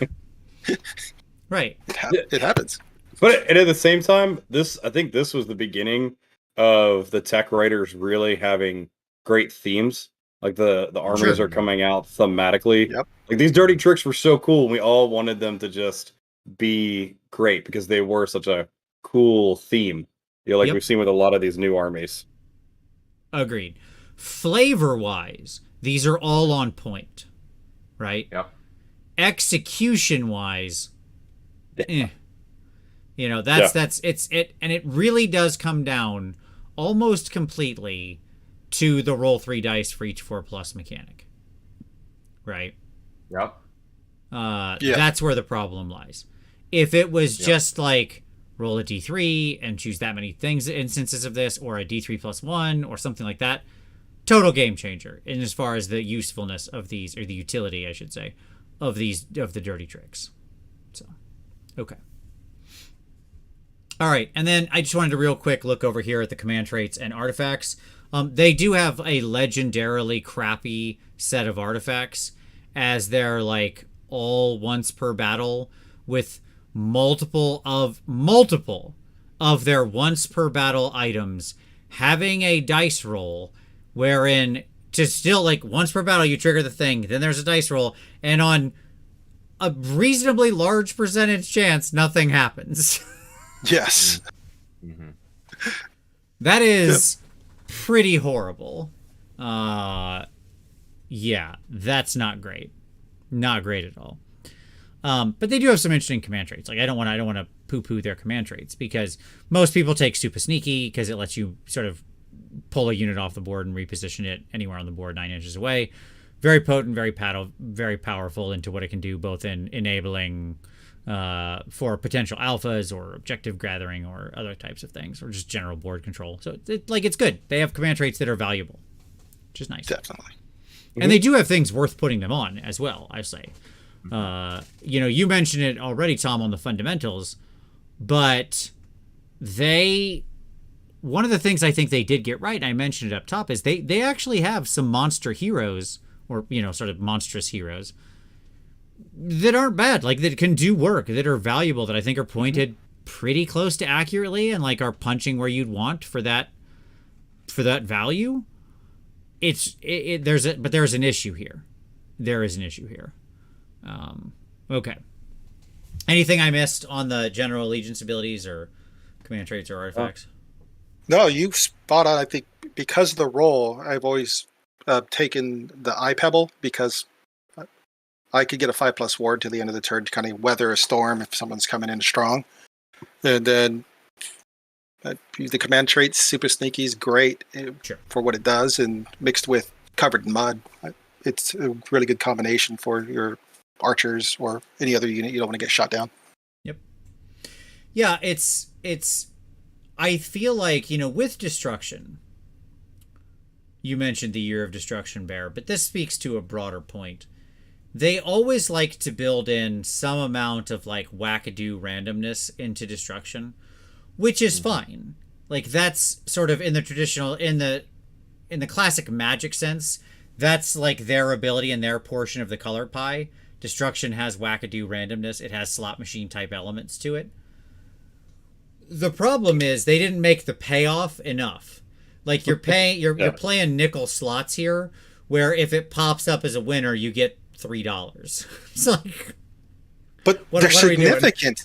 Right. It happens. But at the same time, I think this was the beginning of the tech writers really having great themes. Like the armies are coming out thematically. Yep. Like these dirty tricks were so cool, and we all wanted them to just be great because they were such a cool theme. You know, like we've seen with a lot of these new armies. Agreed. Flavor-wise, these are all on point, right? Yep. Execution-wise, you know, that's it, and it really does come down almost completely to the roll 3 dice for each 4 plus mechanic, right? Yep. That's where the problem lies. If it was just like roll a d3 and choose that many instances of this, or a d3 plus 1 or something like that, total game changer in as far as the usefulness of these, or the utility, I should say, of the dirty tricks. So, okay. All right, and then I just wanted to real quick look over here at the command traits and artifacts. They do have a legendarily crappy set of artifacts, as they're like all once per battle with multiple of their once per battle items having a dice roll, wherein to still like once per battle you trigger the thing, then there's a dice roll, and on a reasonably large percentage chance nothing happens. Yes. Mm-hmm. That is pretty horrible. Yeah, that's not great. Not great at all. But they do have some interesting command traits. Like I don't want to poo-poo their command traits, because most people take Super Sneaky because it lets you sort of pull a unit off the board and reposition it anywhere on the board 9 inches away. very potent, very powerful into what it can do, both in enabling for potential alphas or objective gathering or other types of things, or just general board control. So it's good. They have command traits that are valuable, which is nice. Definitely. And they do have things worth putting them on as well, I say. You mentioned it already, Tom, on the fundamentals, but one of the things I think they did get right, and I mentioned it up top, is they actually have some monster heroes, or, sort of monstrous heroes, that aren't bad, like that can do work, that are valuable, that I think are pointed pretty close to accurately and like are punching where you'd want for that value. There's an issue here. There is an issue here. Okay. Anything I missed on the general allegiance abilities or command traits or artifacts? No, you spot on. I think because of the role, I've always taken the eye pebble, because I could get a 5+ ward to the end of the turn to kind of weather a storm if someone's coming in strong. And then the command traits, super sneaky, is great for what it does, and mixed with covered in mud, it's a really good combination for your archers or any other unit you don't want to get shot down. Yep. Yeah, it's I feel like, with destruction, you mentioned the Year of Destruction Bear, but this speaks to a broader point. They always like to build in some amount of like wackadoo randomness into destruction, which is fine. Like, that's sort of in the traditional, in the classic Magic sense, that's like their ability and their portion of the color pie. Destruction has wackadoo randomness. It has slot machine type elements to it. The problem is they didn't make the payoff enough. Like, you're playing nickel slots here, where if it pops up as a winner, you get $3. It's like, but they're significant.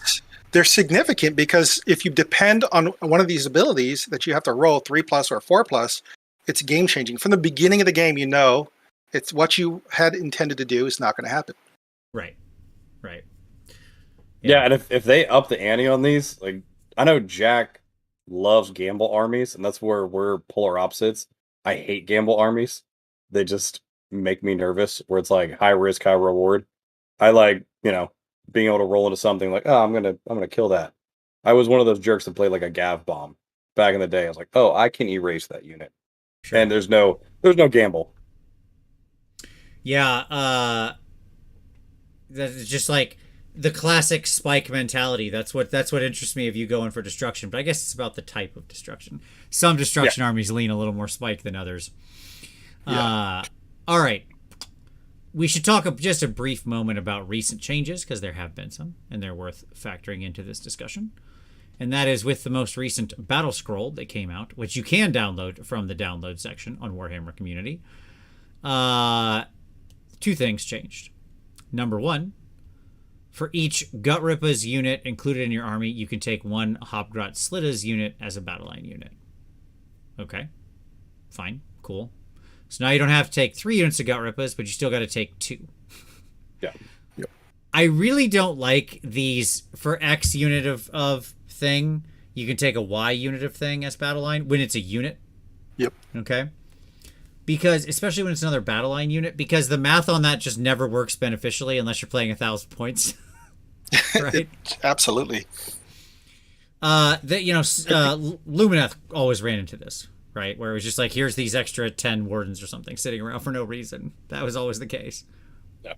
They're significant because if you depend on one of these abilities that you have to roll 3+ or 4+, it's game changing. From the beginning of the game, it's what you had intended to do is not going to happen. Right. Yeah, and if they up the ante on these, like, I know Jack loves gamble armies, and that's where we're polar opposites. I hate gamble armies. They just make me nervous, where it's like high risk, high reward. I like, being able to roll into something like, oh, I'm gonna kill that. I was one of those jerks that played like a Gav bomb back in the day. I was like, oh, I can erase that unit. Sure. And there's no gamble. Yeah, that's just like the classic spike mentality. That's what interests me of you going for destruction. But I guess it's about the type of destruction. Some destruction armies lean a little more spike than others. Yeah. All right. We should talk just a brief moment about recent changes, because there have been some, and they're worth factoring into this discussion. And that is with the most recent Battle Scroll that came out, which you can download from the download section on Warhammer Community. 2 things changed. Number 1, for each Gutrippa's unit included in your army, you can take 1 Hobgrot Slitta's unit as a battle line unit. Okay. Fine. Cool. So now you don't have to take 3 units of Gutrippas, but you still got to take 2. Yeah. Yep. I really don't like these for X unit of thing. You can take a Y unit of thing as battle line when it's a unit. Yep. Okay. Because, especially when it's another battle line unit, because the math on that just never works beneficially unless you're playing 1,000 points. Right? Absolutely. Lumineth always ran into this. Right, where it was just like, here's these extra 10 wardens or something sitting around for no reason. That was always the case. Yeah.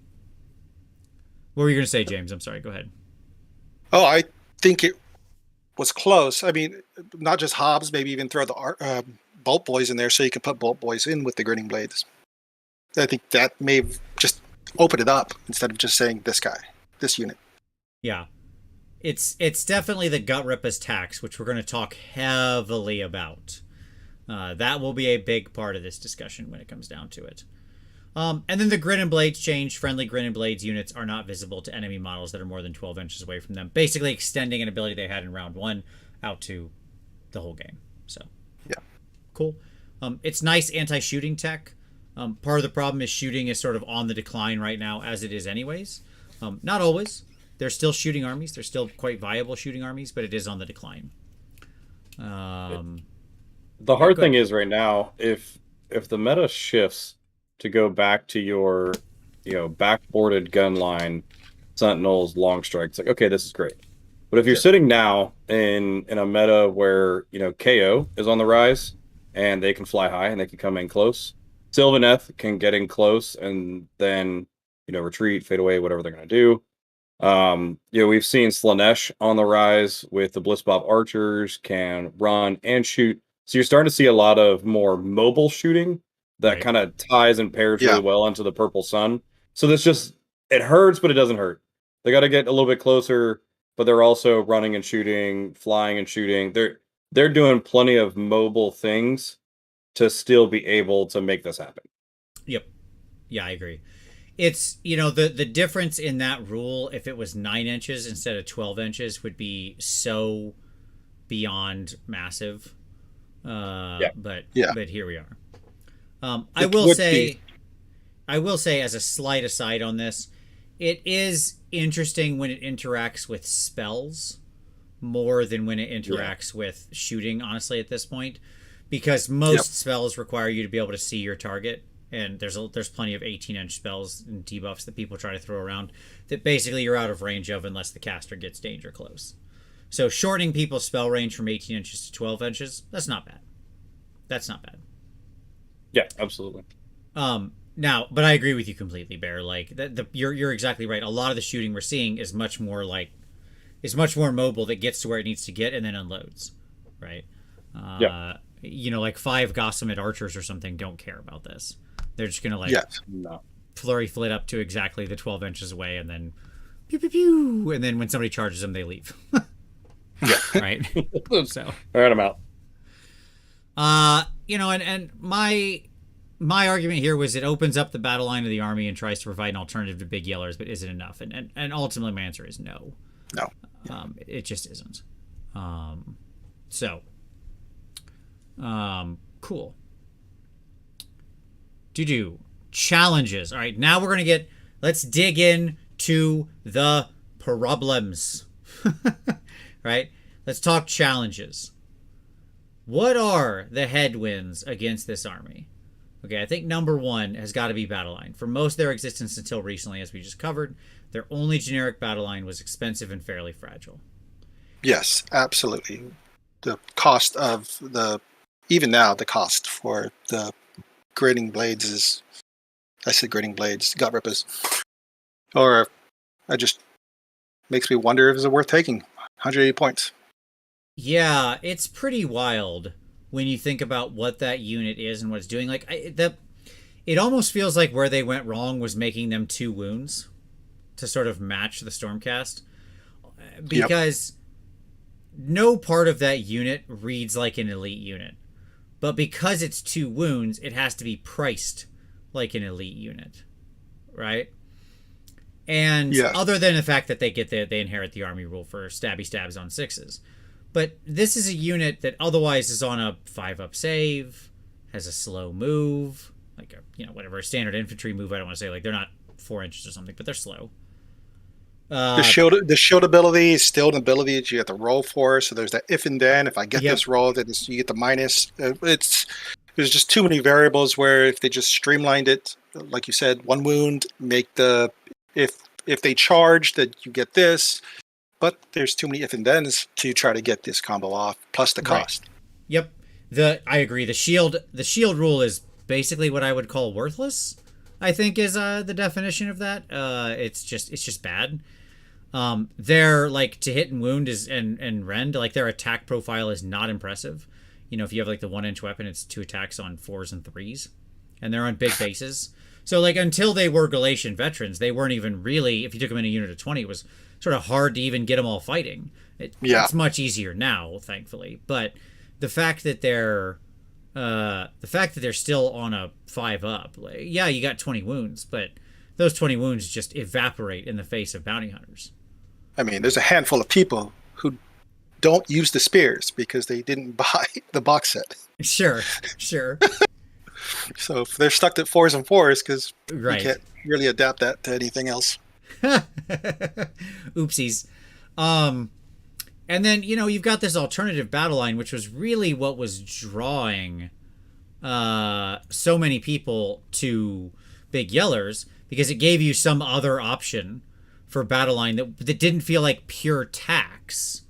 What were you going to say, James? I'm sorry. Go ahead. Oh, I think it was close. I mean, not just Hobbs, maybe even throw the Bolt Boys in there so you can put Bolt Boys in with the Grinning Blades. I think that may have just opened it up instead of just saying this guy, this unit. Yeah. It's definitely the Gutrippa's tax, which we're going to talk heavily about. That will be a big part of this discussion when it comes down to it. And then the Grin and Blades changed. Friendly Grin and Blades units are not visible to enemy models that are more than 12 inches away from them, basically extending an ability they had in round 1 out to the whole game. So, yeah, cool. It's nice anti-shooting tech. Part of the problem is shooting is sort of on the decline right now, as it is anyways. Not always. They're still shooting armies. They're still quite viable shooting armies, but it is on the decline. The hard thing is right now, if the meta shifts to go back to your, backboarded gun line, sentinels, long strikes. Like, okay, this is great. But if you're sitting now in a meta where, KO is on the rise and they can fly high and they can come in close, Sylvaneth can get in close and then, retreat, fade away, whatever they're going to do. We've seen Slanesh on the rise with the Blissbob archers, can run and shoot. So you're starting to see a lot of more mobile shooting that kind of ties and pairs really well into the Purple Sun. So it hurts, but it doesn't hurt. They got to get a little bit closer, but they're also running and shooting, flying and shooting. They're doing plenty of mobile things to still be able to make this happen. Yep. Yeah, I agree. It's, the difference in that rule, if it was 9 inches instead of 12 inches, would be so beyond massive. But here we are. I will say as a slight aside on this, it is interesting when it interacts with spells more than when it interacts with shooting, honestly, at this point, because most spells require you to be able to see your target, and there's plenty of 18-inch spells and debuffs that people try to throw around that basically you're out of range of unless the caster gets danger close. So shortening people's spell range from 18 inches to 12 inches, that's not bad. Yeah, absolutely. Now, but I agree with you completely, Bear. Like you're exactly right. A lot of the shooting we're seeing is much more mobile, that gets to where it needs to get and then unloads, right? Like 5 Gossamet archers or something don't care about this. They're just gonna flurry flit up to exactly the 12 inches away and then pew pew pew, and then when somebody charges them, they leave. Right. So all right, I'm out. And my argument here was it opens up the battle line of the army and tries to provide an alternative to big yellers, but is it enough? And ultimately my answer is no. No. It just isn't. Cool. Challenges. All right, now let's dig in to the problems. Right? Let's talk challenges. What are the headwinds against this army? Okay, I think number 1 has got to be battle line. For most of their existence until recently, as we just covered, their only generic battle line was expensive and fairly fragile. Yes, absolutely. The cost of even now, the cost for the grading blades is, I said grading blades, gut rippers. Or it just makes me wonder if it's worth taking. 180 points. Yeah, it's pretty wild when you think about what that unit is and what it's doing. Like, it almost feels like where they went wrong was making them 2 wounds to sort of match the Stormcast. Because no part of that unit reads like an elite unit. But because it's 2 wounds, it has to be priced like an elite unit. Right? And other than the fact that they inherit the army rule for stabby stabs on 6s. But this is a unit that otherwise is on a 5-up save, has a slow move, like a standard infantry move. I don't want to say like they're not 4 inches or something, but they're slow. The shield ability is still an ability that you have to roll for. So there's that if and then. If I get this roll, then you get the minus. There's just too many variables where if they just streamlined it, like you said, 1 wound, make the if they charge, that you get this. But there's too many if and thens to try to get this combo off, plus the cost. Right. Yep. I agree. The shield rule is basically what I would call worthless, I think is the definition of that. It's just bad. Their like to hit and wound and rend, like their attack profile is not impressive. If you have like the 1-inch weapon, it's 2 attacks on 4s and 3s, and they're on big bases. So like until they were Galatian veterans, they weren't even really, if you took them in a unit of 20, it was sort of hard to even get them all fighting. It's much easier now, thankfully. But the fact that they're still on a 5-up, you got 20 wounds, but those 20 wounds just evaporate in the face of bounty hunters. I mean, there's a handful of people who don't use the spears because they didn't buy the box set. Sure. So if they're stuck at 4s and 4s because you can't really adapt that to anything else. Oopsies. And then, you've got this alternative battle line, which was really what was drawing so many people to Big Yellers because it gave you some other option for battle line that didn't feel like pure tax.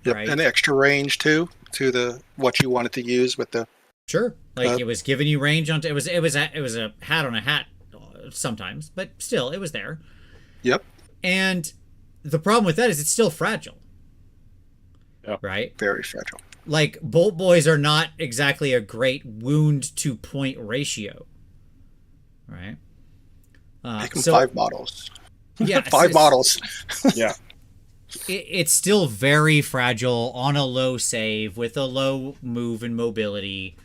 Yep, right? and extra range too to the what you wanted to use with the. Sure, like it was giving you range on. It was a hat on a hat sometimes, but still it was there. Yep. And the problem with that is it's still fragile. Yeah. Right. Very fragile. Like bolt boys are not exactly a great wound to point ratio. Right. Make them 5 models. Yeah, 5 models. Yeah. It's still very fragile on a low save with a low move and mobility,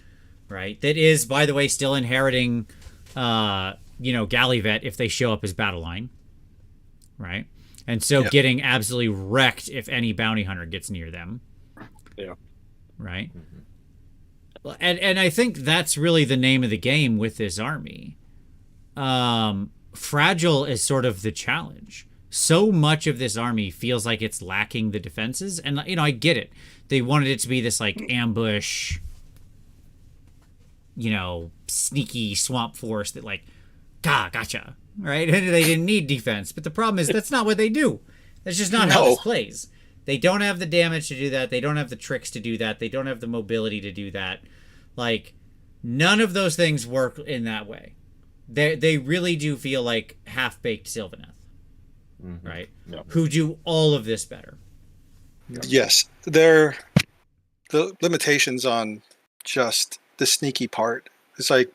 right? That is, by the way, still inheriting, Galleyvet if they show up as battle line, right? And so getting absolutely wrecked if any bounty hunter gets near them. Yeah. Right? And I think that's really the name of the game with this army. Fragile is sort of the challenge. So much of this army feels like it's lacking the defenses. And, I get it. They wanted it to be this, like, ambush, sneaky swamp force that, like, gotcha, right? And they didn't need defense. But the problem is that's not what they do. That's just not how this plays. They don't have the damage to do that. They don't have the tricks to do that. They don't have the mobility to do that. Like, none of those things work in that way. They really do feel like half-baked Sylvaneth. Mm-hmm. Right? Yep. Who do all of this better. Yes. They're the limitations on just the sneaky part. It's like,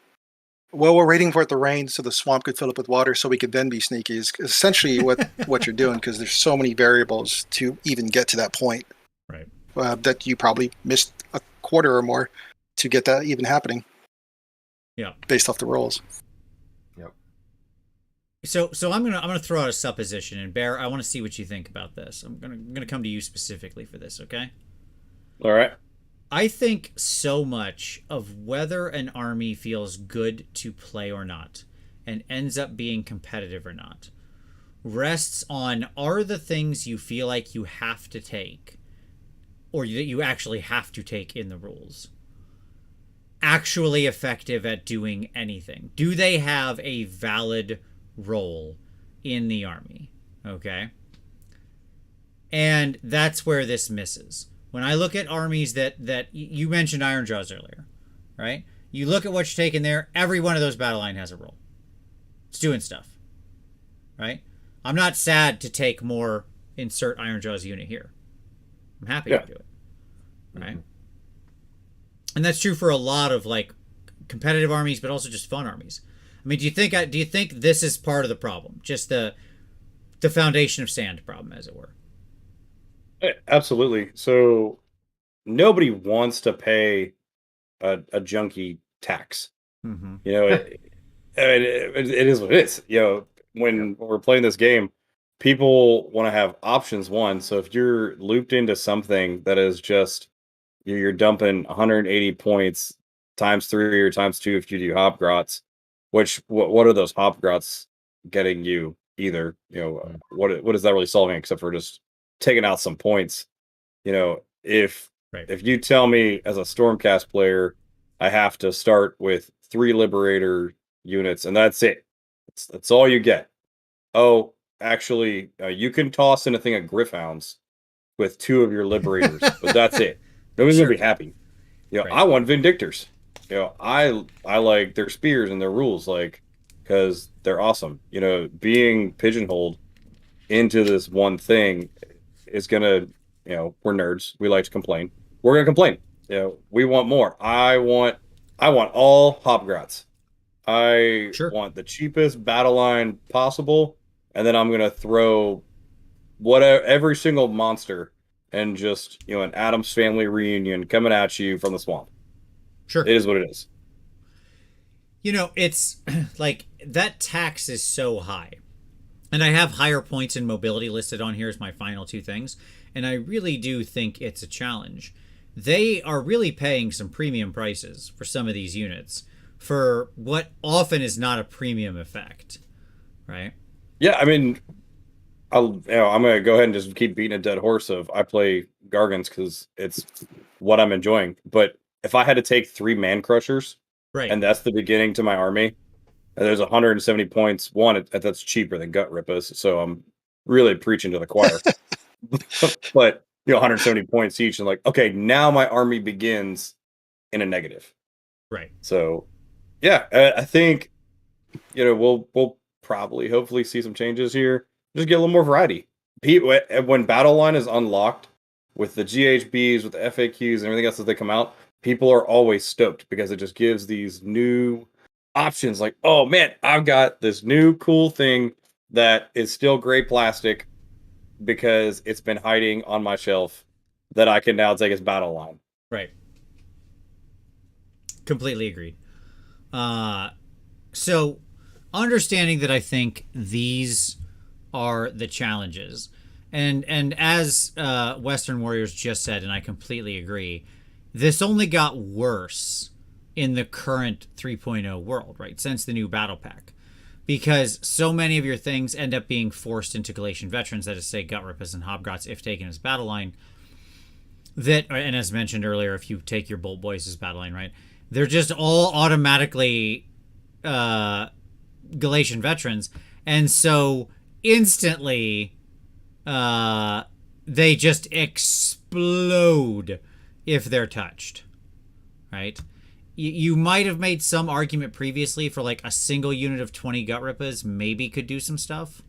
well, we're waiting for it to rain so the swamp could fill up with water so we could then be sneaky is essentially what you're doing, because there's so many variables to even get to that point. Right. That you probably missed a quarter or more to get that even happening. Yeah. Based off the rolls. So I'm gonna throw out a supposition, and Bear, I want to see what you think about this. I'm gonna come to you specifically for this, okay? All right. I think so much of whether an army feels good to play or not, and ends up being competitive or not, rests on are the things you feel like you have to take, or that you actually have to take in the rules, actually effective at doing anything? Do they have a valid role in the army? Okay. And that's where this misses. When I look at armies that you mentioned Ironjaws earlier, right? You look at what you're taking there, every one of those battle line has a role. It's doing stuff. Right? I'm not sad to take more insert Ironjaws unit here. I'm happy to do it. Right? Mm-hmm. And that's true for a lot of like competitive armies, but also just fun armies. I mean, do you think this is part of the problem? Just the foundation of sand problem, as it were? Absolutely. So nobody wants to pay a junky tax. Mm-hmm. It is what it is. When we're playing this game, people want to have options. One, so if you're looped into something that is just you're dumping 180 points times 3 or times 2 if you do Hopgrots. Which what are those Hopgrots getting you either? What is that really solving except for just taking out some points? If you tell me as a Stormcast player, I have to start with 3 Liberator units and that's it. That's all you get. Oh, actually, you can toss in a thing of Griffhounds with 2 of your Liberators, but that's it. Nobody's gonna be happy. I want Vindictors. I like their spears and their rules, like, because they're awesome. Being pigeonholed into this one thing is gonna, we're nerds. We like to complain. We're gonna complain. We want more. I want all Hopgrots. I want the cheapest battle line possible, and then I'm gonna throw every single monster and just an Addams Family reunion coming at you from the swamp. Sure. It is what it is. It's like that tax is so high. And I have higher points in mobility listed on here as my final 2 things. And I really do think it's a challenge. They are really paying some premium prices for some of these units for what often is not a premium effect. Right? Yeah, I mean, I'm going to go ahead and just keep beating a dead horse of I play Gargants because it's what I'm enjoying. But if I had to take 3 Man Crushers Right. And that's the beginning to my army. And there's 170 points. One, that's cheaper than Gut Rippas, so I'm really preaching to the choir. But 170 points each, and like, okay, now my army begins in a negative. Right. So, yeah, I think we'll probably hopefully see some changes here. Just get a little more variety. When Battle Line is unlocked with the GHBs, with the FAQs, and everything else as they come out, people are always stoked because it just gives these new options. Like, oh man, I've got this new cool thing that is still gray plastic because it's been hiding on my shelf that I can now take as Battle Line. Right. Completely agreed. So understanding that, I think these are the challenges, and as Western Warriors just said, and I completely agree, this only got worse in the current 3.0 world, right? Since the new battle pack, because so many of your things end up being forced into Galatian veterans, that is, say, Gut Rippas and Hobgrots, if taken as battle line. That, and as mentioned earlier, if you take your Bolt Boys as battle line, right, they're just all automatically Galatian veterans, and so instantly they just explode if they're touched, right? You might have made some argument previously for like a single unit of 20 Gut Rippas maybe could do some stuff,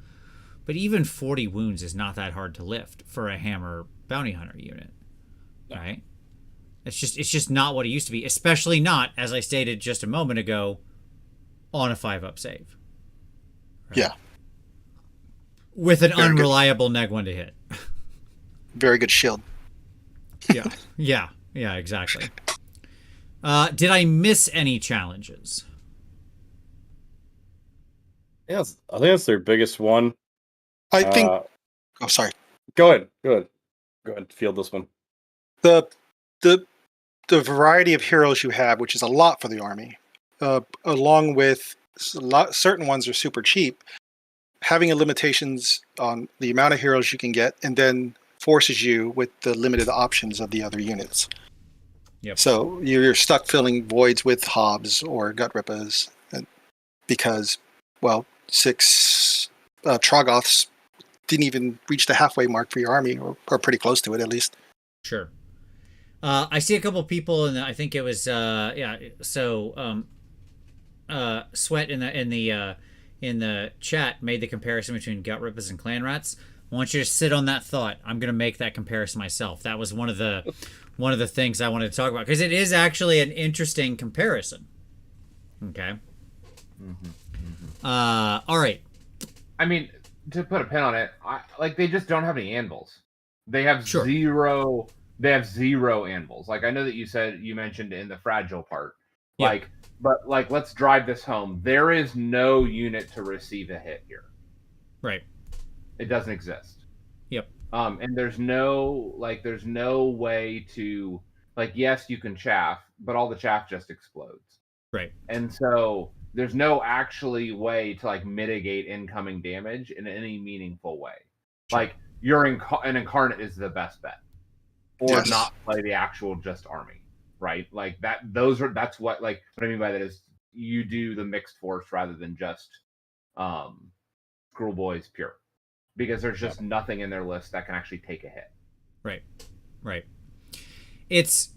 but even 40 wounds is not that hard to lift for a Hammer Bounty Hunter unit, right? It's just not what it used to be, especially not, as I stated just a moment ago, on a 5-up save. Right? Yeah. With an very unreliable neg 1 to hit. Very good shield. Yeah, exactly. Did I miss any challenges? Yeah, I think that's their biggest one. I think. Oh, sorry. Go ahead. Field this one. The variety of heroes you have, which is a lot for the army, along with certain ones are super cheap, having limitations on the amount of heroes you can get, and then forces you with the limited options of the other units. Yep. So you're stuck filling voids with Hobbs or Gut Rippas because, 6 Troggoths didn't even reach the halfway mark for your army, or pretty close to it at least. Sure. I see a couple people, and I think it was Sweat in the chat made the comparison between Gut Rippas and Clan Rats. I want you to sit on that thought. I'm going to make that comparison myself. That was one of the things I wanted to talk about, because it is actually an interesting comparison. Okay. All right. I mean, to put a pin on it, they just don't have any anvils. They have zero. They have 0 anvils. Like, I know that you mentioned in the fragile part. Yeah. But let's drive this home. There is no unit to receive a hit here. Right. It doesn't exist. Yep. And there's no way to, yes, you can chaff, but all the chaff just explodes. Right. And so there's no actually way to mitigate incoming damage in any meaningful way. Sure. An incarnate is the best bet. Or not play the actual just army, right? That's what I mean by that is you do the mixed force rather than just Kruleboyz pure, because there's just nothing in their list that can actually take a hit. Right. It's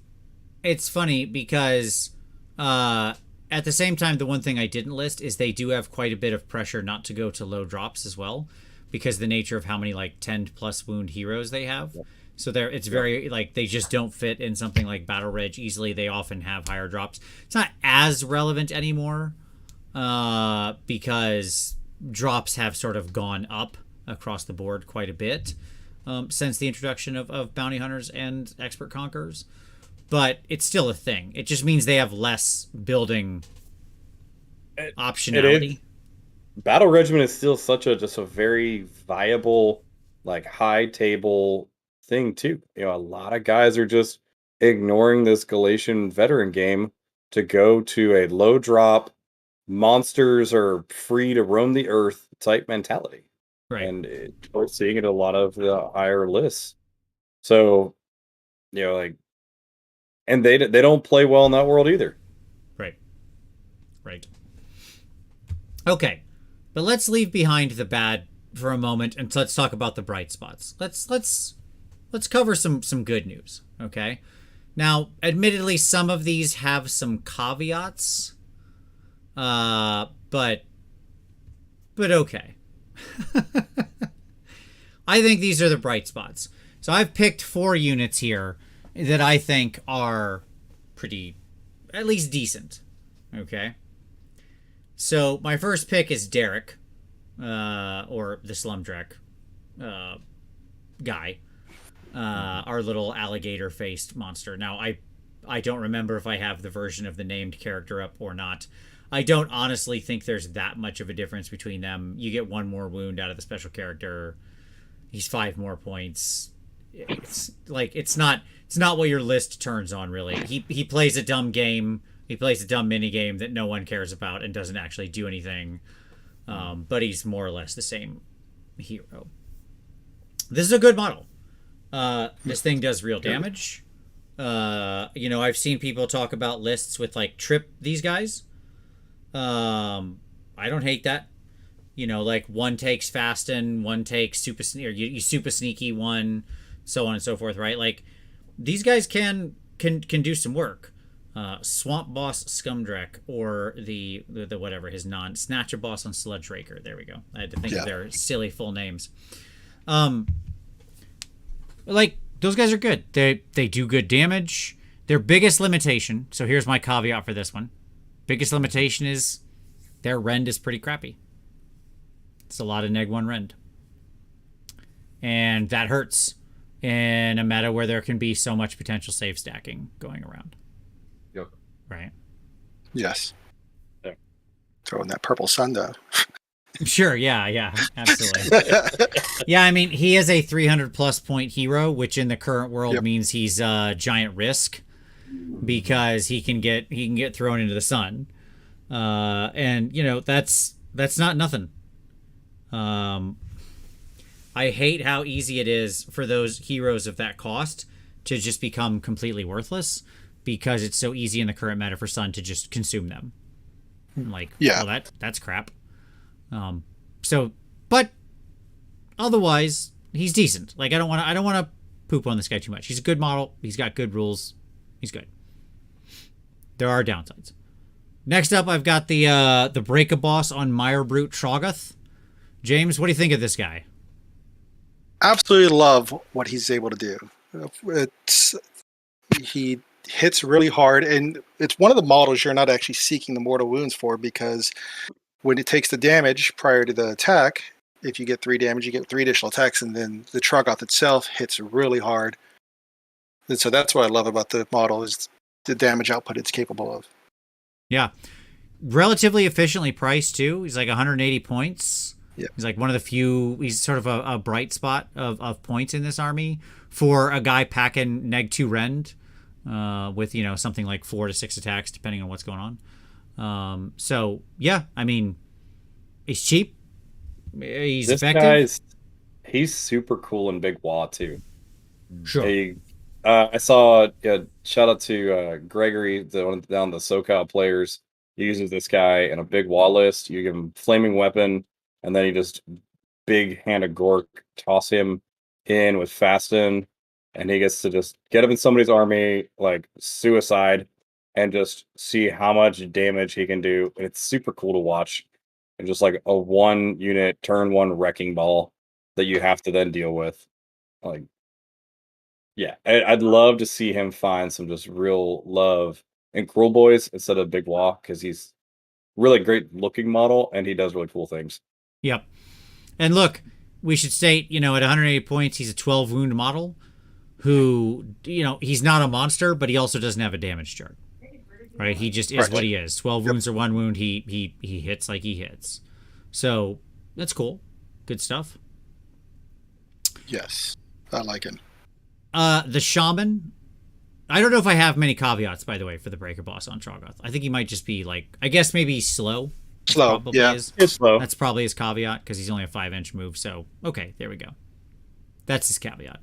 funny because at the same time, the one thing I didn't list is they do have quite a bit of pressure not to go to low drops as well, because the nature of how many 10 plus wound heroes they have. Yep. So it's very they just don't fit in something like Battle Reg easily. They often have higher drops. It's not as relevant anymore because drops have sort of gone up across the board quite a bit since the introduction of bounty hunters and expert conquerors. But it's still a thing. It just means they have less building optionality. Battle Regiment is still such a very viable, high table thing too. A lot of guys are just ignoring this Galatian veteran game to go to a low drop, monsters are free to roam the earth type mentality. Right. And we're seeing it a lot of the higher lists. So, and they don't play well in that world either. Right. right? Okay, but let's leave behind the bad for a moment and let's talk about the bright spots. Let's cover some good news, okay? Now, admittedly, some of these have some caveats, but okay. I think these are the bright spots. So I've picked 4 units here that I think are pretty, at least decent, okay? So my first pick is Derek, or the Slumdrek guy. Our little alligator-faced monster. Now, I don't remember if I have the version of the named character up or not. I don't honestly think there's that much of a difference between them. You get 1 more wound out of the special character. He's 5 more points. It's like it's not what your list turns on, really. He plays a dumb game. He plays a dumb mini game that no one cares about and doesn't actually do anything. But he's more or less the same hero. This is a good model. This thing does real damage. I've seen people talk about lists with like trip these guys. I don't hate that. Like 1 takes fasten, 1 takes super or you super sneaky 1, so on and so forth, right? Like these guys can do some work. Swamp Boss Scumdrek, or the whatever his Snatcher Boss on Sludge Raker. There we go. I had to think of their silly full names. Like those guys are good. They do good damage. Their biggest limitation. So here's my caveat for this one. Biggest limitation is their rend is pretty crappy. It's a lot of neg 1 rend, and that hurts in a meta where there can be so much potential save stacking going around. Yep. Right. Yes. Yeah. Throwing that purple sun though. Sure. Yeah. Absolutely. Yeah. I mean, he is a 300+ point hero, which in the current world means he's a giant risk because he can get thrown into the sun, and that's not nothing. I hate how easy it is for those heroes of that cost to just become completely worthless because it's so easy in the current meta for Sun to just consume them. Like, well, that's crap. But otherwise, he's decent. Like, I don't want to poop on this guy too much. He's a good model. He's got good rules. He's good. There are downsides. Next up, I've got the Break-A-Boss on Mirebrute Troggoth. James, what do you think of this guy? Absolutely love what he's able to do. He hits really hard, and it's one of the models you're not actually seeking the mortal wounds for, because when it takes the damage prior to the attack, if you get 3 damage, you get 3 additional attacks, and then the Troggoth itself hits really hard. And so that's what I love about the model, is the damage output it's capable of. Yeah. Relatively efficiently priced, too. He's like 180 points. Yeah. He's like one of the few, he's sort of a bright spot of points in this army for a guy packing neg 2 rend with, something like 4 to 6 attacks, depending on what's going on. So, yeah, I mean, he's cheap. He's effective. He's super cool in Big Wah, too. Sure. I saw, shout out to Gregory, the one down the SoCal players. He uses this guy in a Big Wah list. You give him Flaming Weapon, and then you just big hand of Gork, toss him in with Fasten, and he gets to just get up in somebody's army, like suicide, and just see how much damage he can do. And it's super cool to watch. And just like a 1 unit, turn 1 wrecking ball that you have to then deal with. Like, yeah, I'd love to see him find some just real love in Kruleboyz instead of Big Wah, because he's really great looking model and he does really cool things. Yep. And look, we should state, at 180 points, he's a 12 wound model who, he's not a monster, but he also doesn't have a damage chart. Right? He just is what he is. 12 wounds or 1 wound, he hits like he hits. So, that's cool. Good stuff. Yes. I like him. The Shaman. I don't know if I have many caveats, by the way, for the Break-A-Boss on Troggoth. I think he might just be I guess maybe slow. Slow, yeah. It's slow. That's probably his caveat, because he's only a 5-inch move. So, okay, there we go. That's his caveat.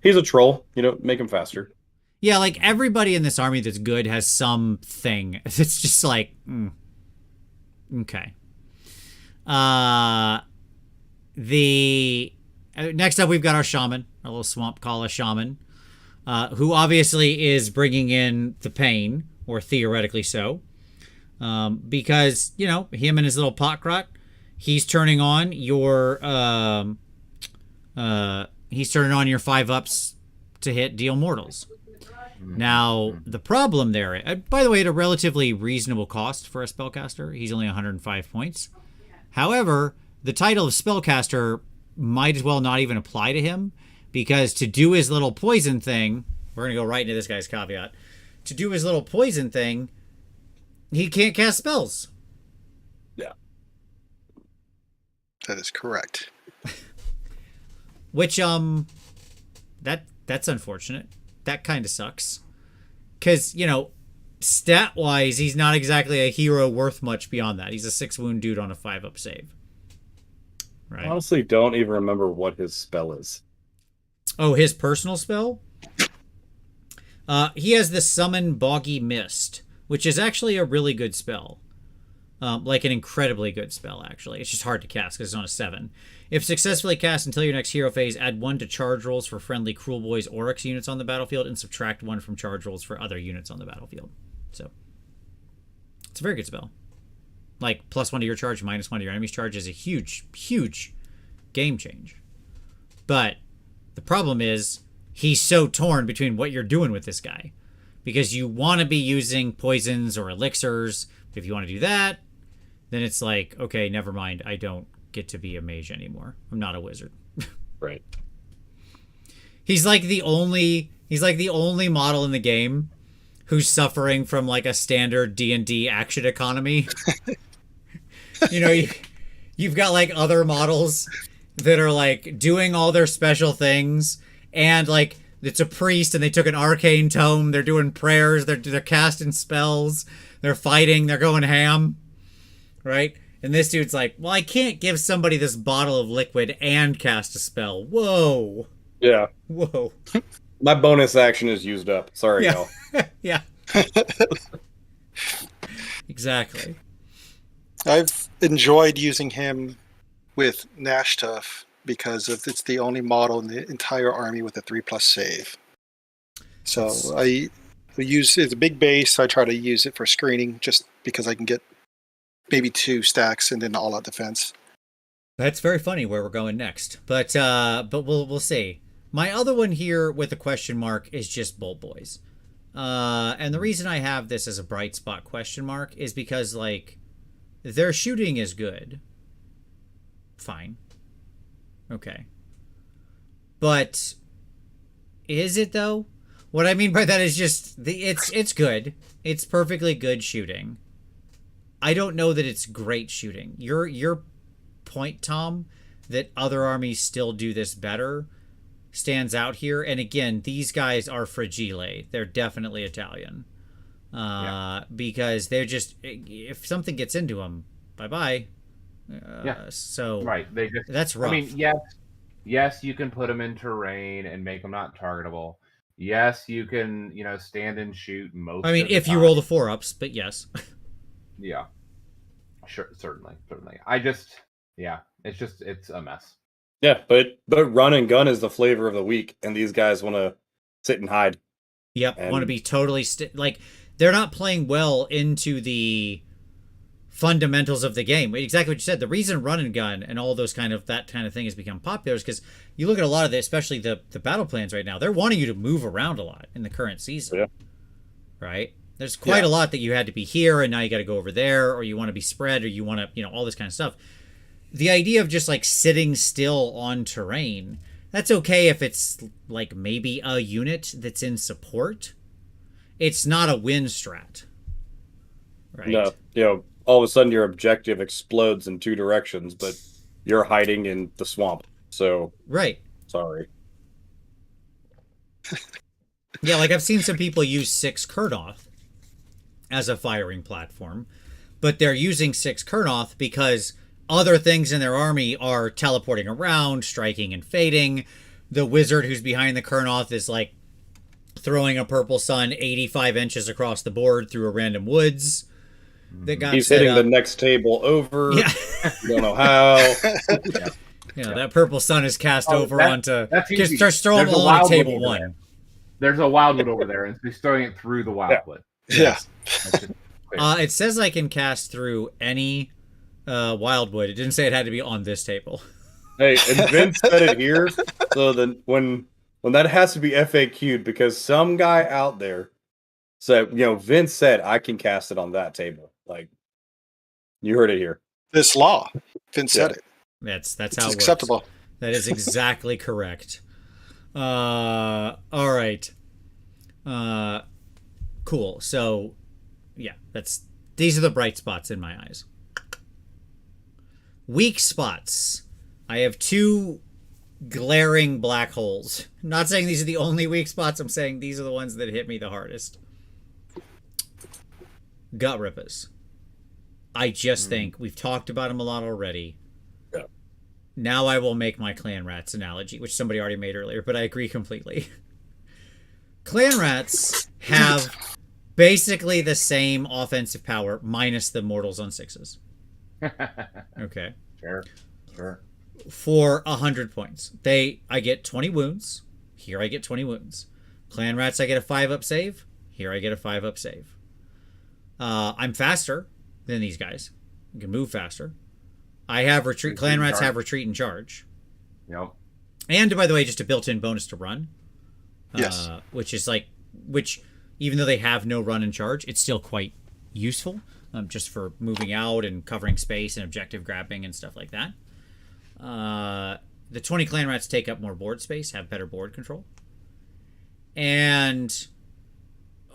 He's a troll. Make him faster. Yeah, like everybody in this army that's good has something that's just like, Okay. The next up, we've got our shaman, our little swamp kala shaman, who obviously is bringing in the pain, or theoretically so, because him and his little pot crot, he's turning on your 5-ups to hit deal mortals. Now, the problem there, by the way, at a relatively reasonable cost for a spellcaster, he's only 105 points. However, the title of spellcaster might as well not even apply to him, because to do his little poison thing, we're going to go right into this guy's caveat. To do his little poison thing, he can't cast spells. Yeah. That is correct. Which, that's unfortunate. That kind of sucks. Because, stat-wise, he's not exactly a hero worth much beyond that. He's a 6-wound dude on a 5-up save. Right? I honestly don't even remember what his spell is. Oh, his personal spell? He has the Summon Boggy Mist, which is actually a really good spell. Like an incredibly good spell, actually. It's just hard to cast because it's on a 7. If successfully cast until your next hero phase, add 1 to charge rolls for friendly Kruleboyz Oryx units on the battlefield and subtract 1 from charge rolls for other units on the battlefield. So, it's a very good spell. Like, +1 to your charge, -1 to your enemy's charge is a huge, huge game change. But the problem is, he's so torn between what you're doing with this guy. Because you want to be using poisons or elixirs. If you want to do that, then it's like, okay, never mind. I don't get to be a mage anymore. I'm not a wizard. Right. He's like the only model in the game who's suffering from like a standard D&D action economy. You've got like other models that are like doing all their special things, and like it's a priest and they took an arcane tome, they're doing prayers, they're casting spells, they're fighting, they're going ham, right? And this dude's like, well, I can't give somebody this bottle of liquid and cast a spell. Whoa. Yeah. Whoa. My bonus action is used up. Sorry, y'all. Yeah. Exactly. I've enjoyed using him with Nashtuff because it's the only model in the entire army with a 3+ save. So I use it's a big base. I try to use it for screening just because I can get maybe 2 stacks and then all-out defense. That's very funny where we're going next, but we'll see. My other one here with a question mark is just Bolt Boys, and the reason I have this as a bright spot question mark is because like their shooting is good, fine, okay, but is it though? What I mean by that is just it's good, it's perfectly good shooting. I don't know that it's great shooting. Your point, Tom, that other armies still do this better stands out here. And again, these guys are fragile. They're definitely Italian. Because they're just, if something gets into them, bye-bye. So right, that's rough. I mean, yes, you can put them in terrain and make them not targetable. Yes, you can, stand and shoot most. I mean, of the if time. you roll the 4-ups, but yes. Yeah, sure, certainly. It's a mess. Yeah, but run and gun is the flavor of the week, and these guys want to sit and hide. Yep, want to be totally like they're not playing well into the fundamentals of the game. Exactly what you said. The reason run and gun and all those that kind of thing has become popular is because you look at a lot of especially the battle plans right now. They're wanting you to move around a lot in the current season. Yeah. Right? There's quite a lot that you had to be here and now you got to go over there, or you want to be spread, or you want to, all this kind of stuff. The idea of just like sitting still on terrain, that's okay if it's like maybe a unit that's in support. It's not a win strat. Right? No, all of a sudden your objective explodes in 2 directions, but you're hiding in the swamp. So right. Sorry. Yeah, like I've seen some people use 6 Kurnoth as a firing platform, but they're using 6 Kurnoth because other things in their army are teleporting around, striking and fading. The wizard who's behind the Kurnoth is like throwing a purple sun 85 inches across the board through a random woods. that got He's set hitting up. the next table over. Yeah. You don't know how. That purple sun is cast over onto. That's easy. Just throw them all on table 1. There's a wildwood over there, and he's throwing it through the wildwood. Yeah. It says I can cast through any wildwood. It didn't say it had to be on this table. Hey, and Vince said it here. So then when that has to be FAQ'd, because some guy out there said, Vince said I can cast it on that table. Like, you heard it here. This law. Vince said it. That's how it's it works. acceptable. That is exactly correct. All right. Cool. So, yeah, these are the bright spots in my eyes. Weak spots. I have 2 glaring black holes. I'm not saying these are the only weak spots. I'm saying these are the ones that hit me the hardest. Gut rippers. I just think we've talked about them a lot already. Yeah. Now I will make my clan rats analogy, which somebody already made earlier, but I agree completely. Clan rats have basically the same offensive power minus the mortals on 6s. Okay. Sure. For 100 points. I get 20 wounds. Here I get 20 wounds. Clan rats, I get a 5-up save. Here I get a 5-up save. I'm faster than these guys. I can move faster. I have retreat. Clan rats have retreat and charge. Yep. And by the way, just a built-in bonus to run. Yes. Which even though they have no run and charge, it's still quite useful. Just for moving out and covering space and objective grabbing and stuff like that. The 20 clan rats take up more board space, have better board control, and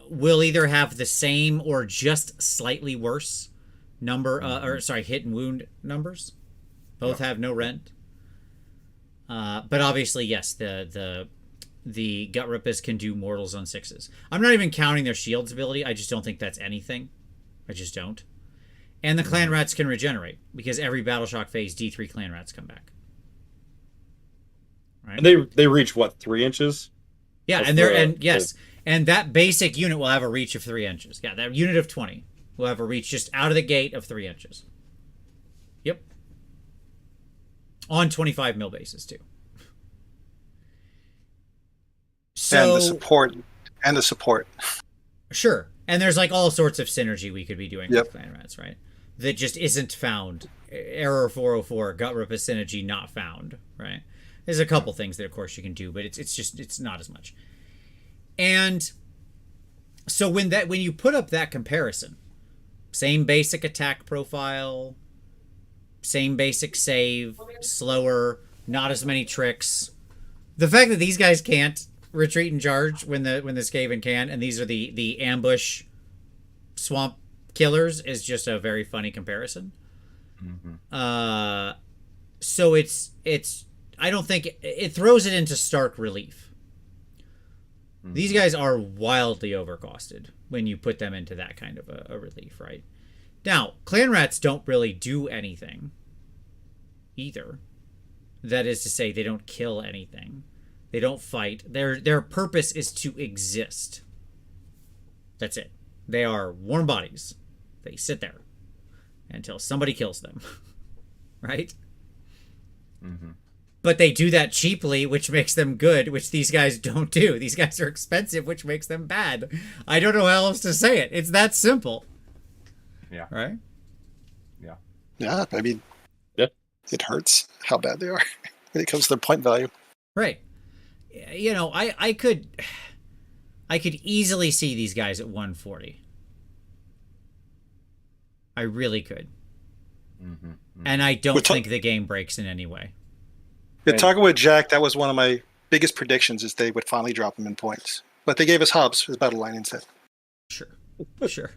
will either have the same or just slightly worse hit and wound numbers. Both have no rent. But obviously, yes, the gut rippers can do mortals on 6s. I'm not even counting their shields ability. I just don't think that's anything. I just don't. And the clan rats can regenerate because every battle shock phase D3 clan rats come back. Right? And they reach what, 3 inches? Yeah, and that basic unit will have a reach of 3 inches. Yeah, that unit of 20 will have a reach just out of the gate of 3 inches. Yep. On 25 mil bases too. So And the support. Sure. And there's like all sorts of synergy we could be doing with clan rats, right? That just isn't found. Error 404, gut ripper synergy not found, right? There's a couple things that of course you can do, but it's not as much. And so when you put up that comparison, same basic attack profile, same basic save, slower, not as many tricks. The fact that these guys can't retreat and charge when the Skaven can, and these are the ambush swamp killers, is just a very funny comparison. So it's I don't think it throws it into stark relief. These guys are wildly overcosted when you put them into that kind of a relief, right? Now, clan rats don't really do anything either. That is to say, they don't kill anything. They don't fight. Their purpose is to exist. That's it. They are warm bodies. They sit there until somebody kills them. Right? But they do that cheaply, which makes them good, which these guys don't do. These guys are expensive, which makes them bad. I don't know how else to say it. It's that simple. Yeah. Right? Yeah. Yeah, I mean, it hurts how bad they are when it comes to their point value. Right. You know, I could easily see these guys at 140. I really could. And I don't think the game breaks in any way. Yeah, talking with Jack, that was one of my biggest predictions, is they would finally drop him in points. But they gave us Hobbs as battle line instead. Sure.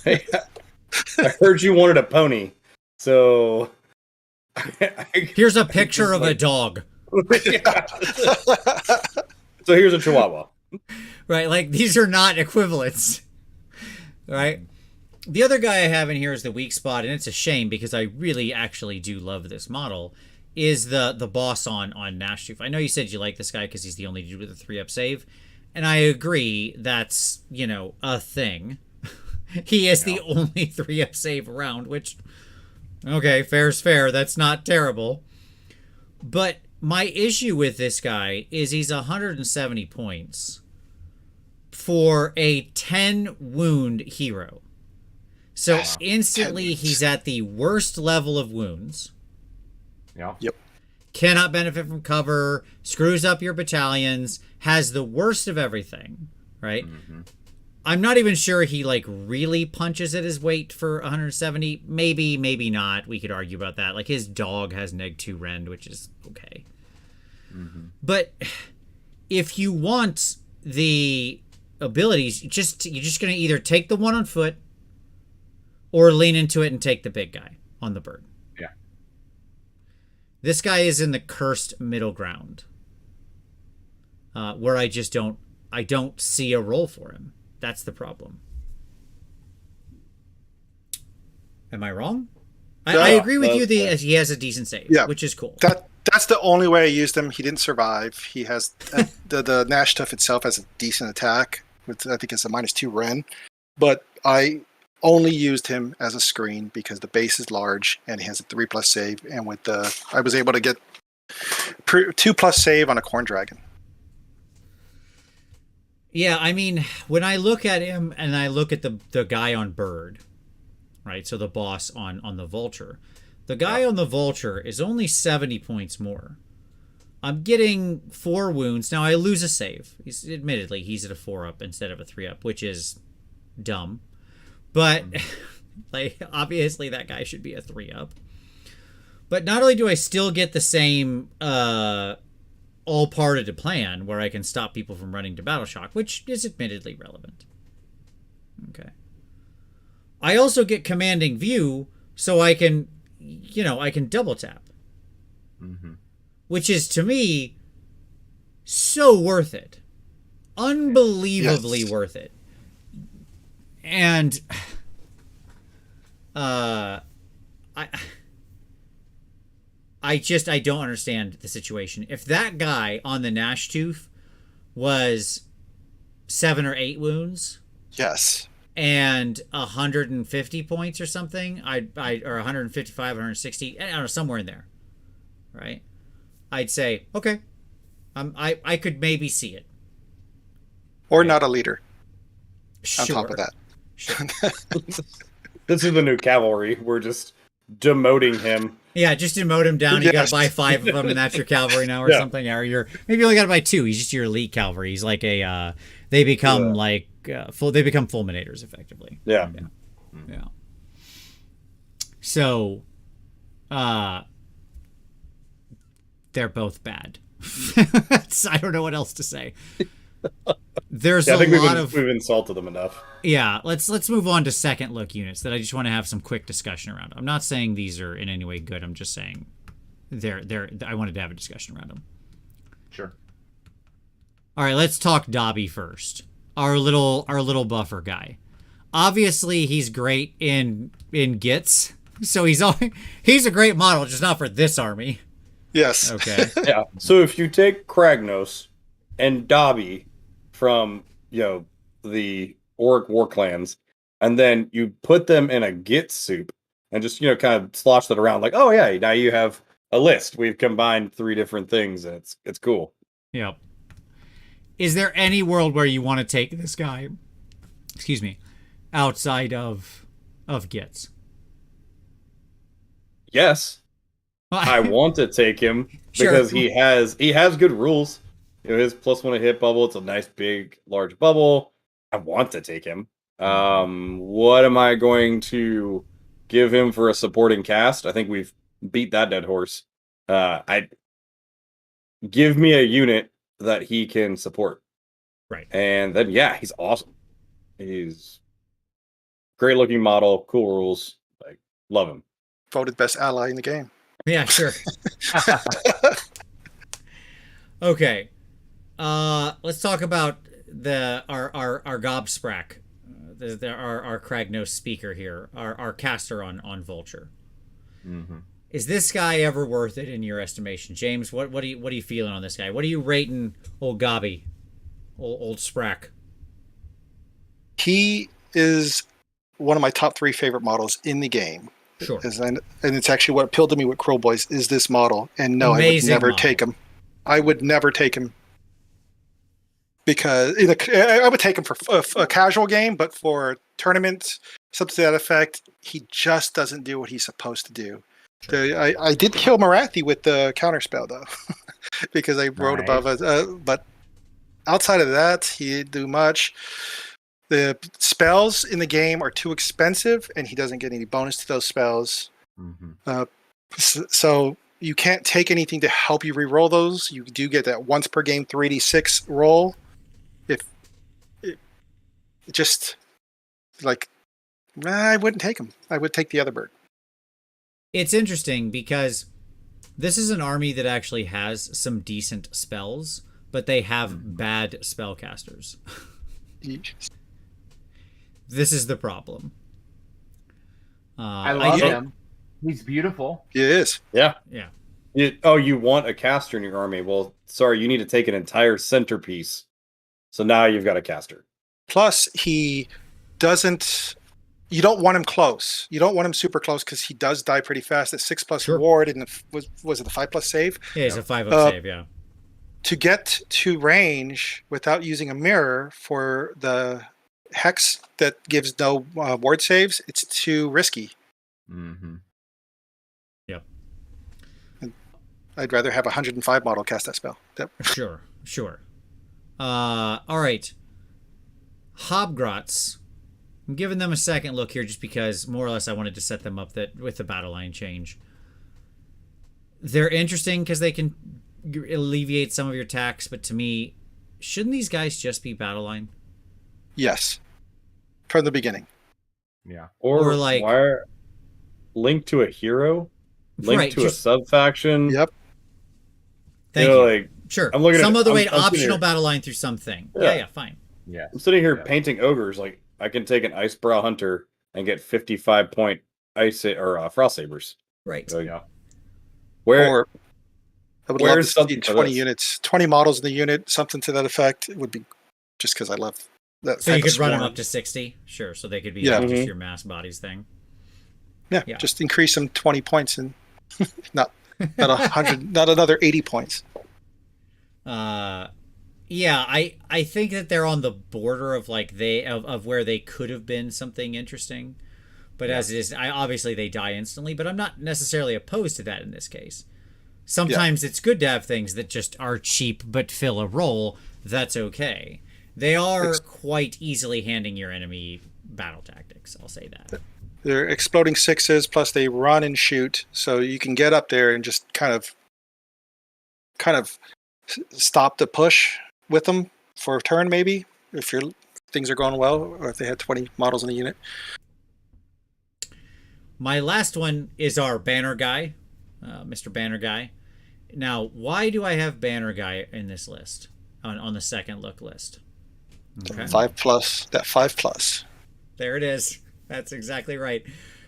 Hey, I heard you wanted a pony, so here's a picture of a dog. So here's a Chihuahua. Right, like these are not equivalents. Right? The other guy I have in here is the weak spot, and it's a shame because I really actually do love this model, is the boss on Nashtooth. I know you said you like this guy because he's the only dude with a 3-up save, and I agree that's, a thing. He is the only 3-up save around, which, okay, fair's fair. That's not terrible. But my issue with this guy is he's 170 points for a 10 wound hero. So instantly he's at the worst level of wounds. Yeah. Yep. Cannot benefit from cover, screws up your battalions, has the worst of everything, right? Mm-hmm. I'm not even sure he like really punches at his weight for 170. Maybe, maybe not. We could argue about that. Like his dog has -2 rend, which is okay. Mm-hmm. But if you want the abilities, you're just gonna either take the one on foot or lean into it and take the big guy on the bird. Yeah. This guy is in the cursed middle ground, where I don't see a role for him. That's the problem. Am I wrong? I agree with you that he has a decent save, which is cool. That's the only way I used him. He didn't survive. He has the Nash stuff itself has a decent attack. With, I think it's a -2 Ren. But I only used him as a screen because the base is large and he has a 3+ save. And with I was able to get 2+ save on a Corn Dragon. Yeah, I mean, when I look at him and I look at the guy on Bird, right? So the boss on the Vulture. The guy on the Vulture is only 70 points more. I'm getting 4 wounds. Now I lose a save. Admittedly, he's at a 4-up instead of a 3-up, which is dumb. But like obviously that guy should be a 3-up. But not only do I still get the same all part of the plan where I can stop people from running to Battle Shock, which is admittedly relevant. Okay. I also get commanding view, so I can, I can double tap. Mm-hmm. Which is, to me, so worth it. Unbelievably worth it. And I don't understand the situation. If that guy on the Gnash Tooth was 7 or 8 wounds, yes, and 150 points or something, or 155, 160, I don't know, somewhere in there, right? I'd say okay, I could maybe see it. Or not a leader. Sure. On top of that, sure. This is the new cavalry. We're just demoting him. Yeah, just demote him down. You got to buy 5 of them, and that's your cavalry now, or something. Or maybe you only got to buy 2. He's just your elite cavalry. He's like a. They become like full. They become fulminators effectively. Yeah. So, they're both bad. I don't know what else to say. There's I think a we've insulted them enough. Yeah, let's move on to second look units that I just want to have some quick discussion around. I'm not saying these are in any way good. I'm just saying I wanted to have a discussion around them. Sure. All right, let's talk Dobby first. Our little buffer guy. Obviously, he's great in Gits, so he's a great model, just not for this army. Yes. Okay. Yeah. So if you take Kragnos and Dobby from the Orc war clans, and then you put them in a Git soup and just kind of slosh that around, like, oh yeah, now you have a list. We've combined 3 different things, and it's cool. Yep. Is there any world where you want to take this guy? Excuse me, outside of Gits? Yes. I want to take him because Sure. he has good rules. His +1 to hit bubble. It's a nice big large bubble. I want to take him. What am I going to give him for a supporting cast? I think we've beat that dead horse. I give me a unit that he can support. Right. And then he's awesome. He's great looking model, cool rules. Like, love him. Voted best ally in the game. Yeah, sure. Okay. Let's talk about our Gobsprack, our Kragnos speaker here, our caster on Vulture. Mm-hmm. Is this guy ever worth it in your estimation, James? What are you feeling on this guy? What are you rating old Gobby, old Sprack? He is one of my top 3 favorite models in the game. Sure. And it's actually what appealed to me with Kruleboyz is this model. And no, Amazing I would never model. take him. I would never take him because I would take him for a casual game, but for tournaments, something to that effect, he just doesn't do what he's supposed to do. Sure. I did kill Marathi with the counterspell though, because I wrote above it. But outside of that, he didn't do much. The spells in the game are too expensive, and he doesn't get any bonus to those spells. So you can't take anything to help you reroll those. You do get that once per game 3d6 roll. I wouldn't take him. I would take the other bird. It's interesting because this is an army that actually has some decent spells, but they have bad spellcasters. This is the problem. I love him. He's beautiful. He is. Yeah. Yeah. You want a caster in your army? Well, sorry, you need to take an entire centerpiece. So now you've got a caster. Plus, he doesn't. You don't want him close. You don't want him super close because he does die pretty fast. At 6+ ward and was it the 5+ save? Yeah, it's a 5+ save. Yeah. To get to range without using a mirror for the hex that gives no ward saves, it's too risky. Yep. And I'd rather have a 105 model cast that spell. Yep. Sure. All right. Hobgrots. I'm giving them a second look here just because more or less I wanted to set them up that with the battle line change. They're interesting because they can alleviate some of your attacks, but to me, shouldn't these guys just be battle line? Yes. From the beginning. Yeah. Or like link to a hero, link to a sub-faction. Yep. Thank you. Sure. I'm looking some other way, optional battle line through something. Yeah, fine. Yeah. I'm sitting here painting ogres. Like, I can take an Icebrow Hunter and get 55-point ice or frost sabers. Right. So, I would love to see 20 units, 20 models in the unit, something to that effect. It would be just because I love that. So you could run them up to 60, sure. So they could be just your mass bodies thing. Yeah, just increase them 20 points and not 100, not another 80 points. Yeah, I think that they're on the border of like of where they could have been something interesting, but as it is, obviously they die instantly. But I'm not necessarily opposed to that in this case. Sometimes it's good to have things that just are cheap but fill a role. That's okay. They are quite easily handing your enemy battle tactics. I'll say that. They're exploding 6s, plus they run and shoot, so you can get up there and just kind of stop the push with them for a turn, maybe if things are going well, or if they had 20 models in the unit. My last one is our banner guy, Mr. Banner Guy. Now, why do I have Banner Guy in this list on the second look list? Okay. 5+, that 5+. There it is. That's exactly right.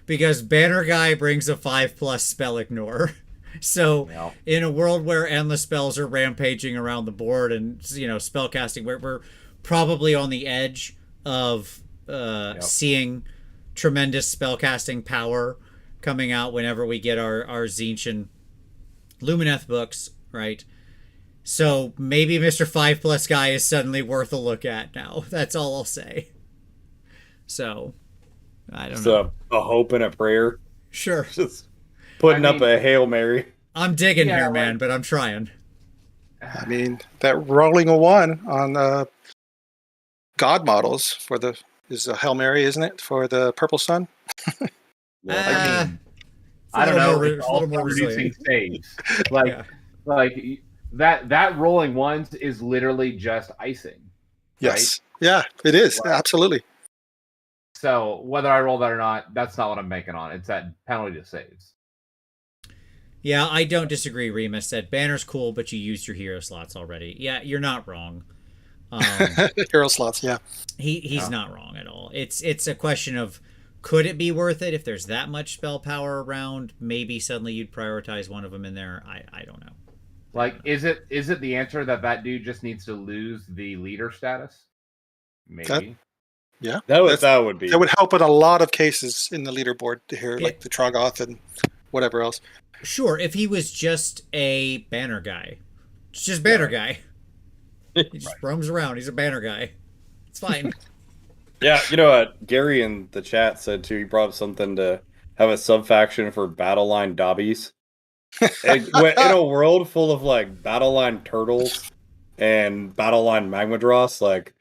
Because Banner Guy brings a 5+ spell ignore. So in a world where endless spells are rampaging around the board and spell casting, we're probably on the edge of seeing tremendous spell casting power coming out whenever we get our Tzeentch and Lumineth books, right? So maybe Mr. 5+ guy is suddenly worth a look at now. That's all I'll say. So I don't know. A hope and a prayer. Sure. Just putting up a Hail Mary. I'm digging here, man, but I'm trying. I mean, that rolling a 1 on God models is a Hail Mary, isn't it, for the Purple Sun? I don't know. It's all producing saves. Like that rolling ones is literally just icing. Yes. Right? Yeah, it is. Wow. Absolutely. So whether I roll that or not, that's not what I'm banking on. It's that penalty to saves. Yeah, I don't disagree. Remus said Banner's cool, but you used your hero slots already. Yeah, you're not wrong. Hero slots, yeah. He's not wrong at all. It's a question of, could it be worth it if there's that much spell power around? Maybe suddenly you'd prioritize one of them in there. I don't know. Like, is it the answer that dude just needs to lose the leader status? Maybe. Yeah, that would be. That would help in a lot of cases in the leaderboard to hear, like the Troggoth and whatever else. Sure, if he was just a banner guy. It's just banner guy. He just roams around. He's a banner guy. It's fine. Yeah, you know what? Gary in the chat said too, he brought up something to have a sub-faction for battle line dobbies. In a world full of like battle line turtles and battle line magmadross, like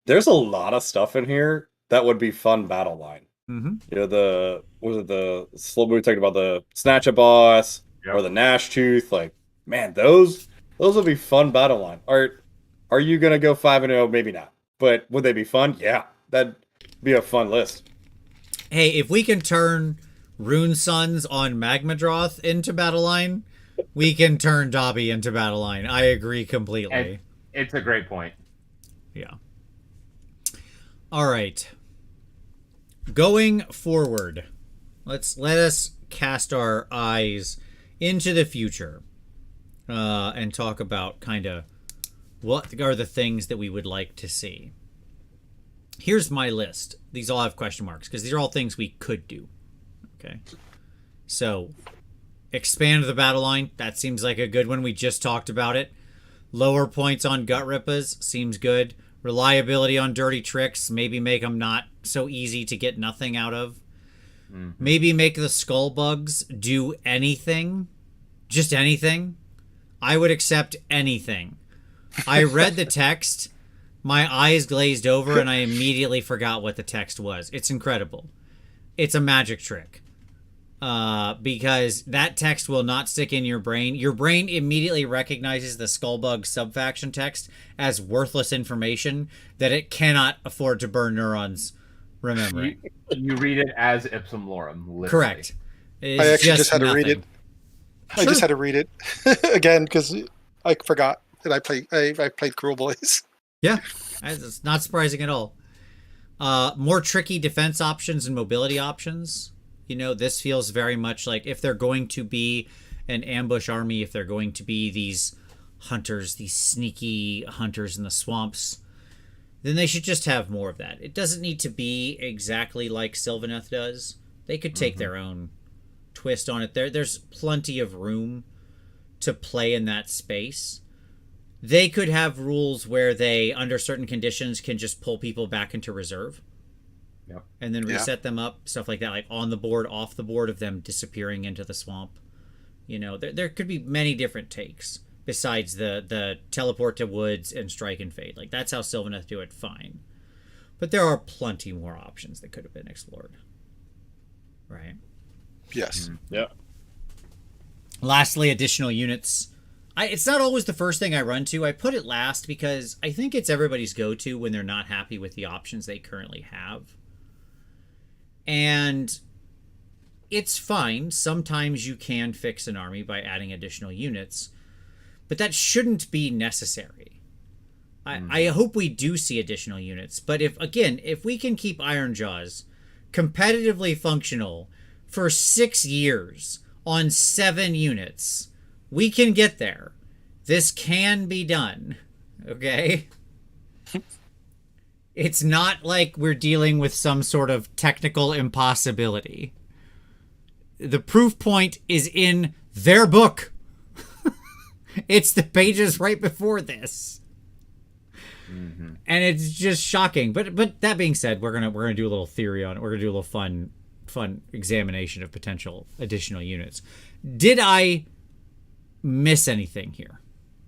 there's a lot of stuff in here that would be fun battle line. Mm-hmm. You know, we were talking about the Snatcha Boss or the Gnash Tooth. Like, man, those would be fun battle line. Are you gonna go 5-0? Maybe not. But would they be fun? Yeah. That'd be a fun list. Hey, if we can turn Rune Sons on Magmadroth into battle line, we can turn Dobby into battle line. I agree completely. And it's a great point. Yeah. All right. Going forward, let us cast our eyes into the future and talk about kind of what are the things that we would like to see. Here's my list. These all have question marks because these are all things we could do. Okay. So, expand the battle line. That seems like a good one. We just talked about it. Lower points on Gut Rippas seems good. Reliability on Dirty Tricks. Maybe make them not so easy to get nothing out of. Mm-hmm. Maybe make the Skull Bugs do anything. Just anything. I would accept anything. I read the text. My eyes glazed over and I immediately forgot what the text was. It's incredible. It's a magic trick. Because that text will not stick in your brain. Your brain immediately recognizes the Skullbug subfaction text as worthless information that it cannot afford to burn neurons remembering. You read it as ipsum lorem, literally. Correct. I actually just had to read it. I just had to read it again because I forgot that I played Kruleboyz. Yeah, it's not surprising at all. More tricky defense options and mobility options. You know, this feels very much like if they're going to be an ambush army, if they're going to be these hunters, these sneaky hunters in the swamps, then they should just have more of that. It doesn't need to be exactly like Sylvaneth does. They could take their own twist on it. There's plenty of room to play in that space. They could have rules where they, under certain conditions, can just pull people back into reserve. Yep. And then reset them up, stuff like that, like on the board, off the board, of them disappearing into the swamp. You know, there could be many different takes besides the teleport to woods and strike and fade. Like, that's how Sylvaneth do it, fine. But there are plenty more options that could have been explored. Right? Yes. Yeah. Lastly, additional units. It's not always the first thing I run to. I put it last because I think it's everybody's go-to when they're not happy with the options they currently have. And it's fine. Sometimes you can fix an army by adding additional units, but that shouldn't be necessary. I hope we do see additional units, but if we can keep Ironjaws competitively functional for 6 years on 7 units, we can get there. This can be done. Okay? It's not like we're dealing with some sort of technical impossibility. The proof point is in their book. It's the pages right before this. And it's just shocking. But that being said, we're gonna do a little theory on it. We're gonna do a little fun examination of potential additional units. Did I miss anything here?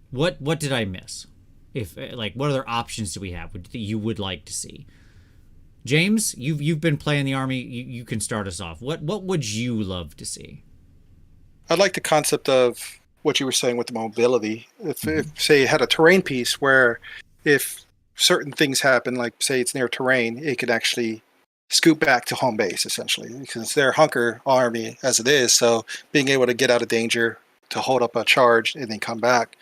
What did I miss? If what other options do we have that you would like to see? James, you've been playing the army. You can start us off. What would you love to see? I like the concept of what you were saying with the mobility. If say you had a terrain piece where if certain things happen, like say it's near terrain, it could actually scoot back to home base essentially, because they're a hunker army as it is. So being able to get out of danger, to hold up a charge, and then come back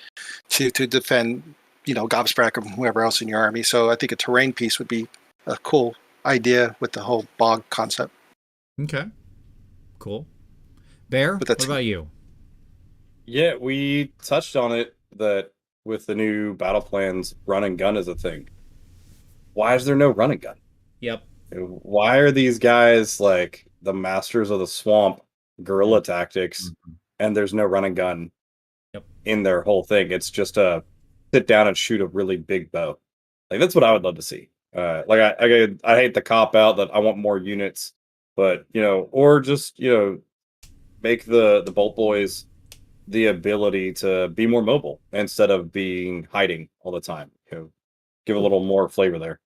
to defend, Gobsprack or whoever else in your army. So I think a terrain piece would be a cool idea with the whole bog concept. Okay, cool. Bear, what about you? Yeah, we touched on it that with the new battle plans, run and gun is a thing. Why is there no run and gun? Yep. Why are these guys like the masters of the swamp guerrilla tactics and there's no run and gun in their whole thing? It's just a sit down and shoot a really big bow. Like that's what I would love to see. Like I hate the cop out that I want more units, but or just make the Bolt Boys the ability to be more mobile instead of being hiding all the time. Give a little more flavor there.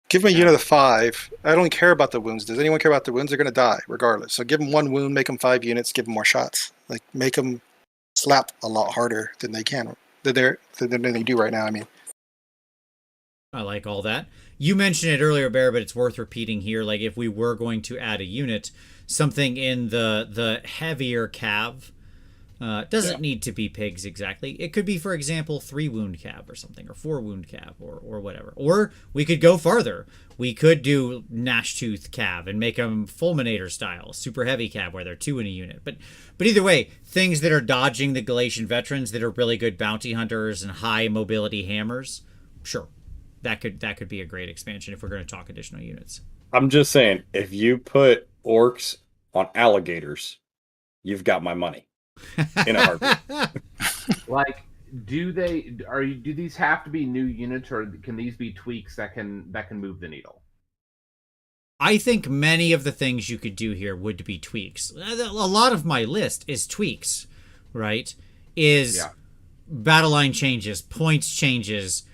Give them a unit of 5. I don't care about the wounds. Does anyone care about the wounds? They're going to die regardless. So give them 1 wound, make them 5 units, give them more shots. Like make them slap a lot harder than they can than they do right now. I mean, I like all that. You mentioned it earlier, Bear, but it's worth repeating here. Like if we were going to add a unit, something in the heavier cav. Doesn't need to be pigs exactly. It could be, for example, 3 wound cav or something, or 4 wound cav, or whatever. Or we could go farther. We could do Gnashtooth cav and make them Fulminator style, super heavy cav where they're 2 in a unit. But either way, things that are dodging the Galatian veterans that are really good bounty hunters and high mobility hammers, sure, that could be a great expansion if we're going to talk additional units. I'm just saying, if you put orcs on alligators, you've got my money. In a heartbeat. Like, do these have to be new units, or can these be tweaks that can move the needle? I think many of the things you could do here would be tweaks. A lot of my list is tweaks, right? Battle line changes, points changes.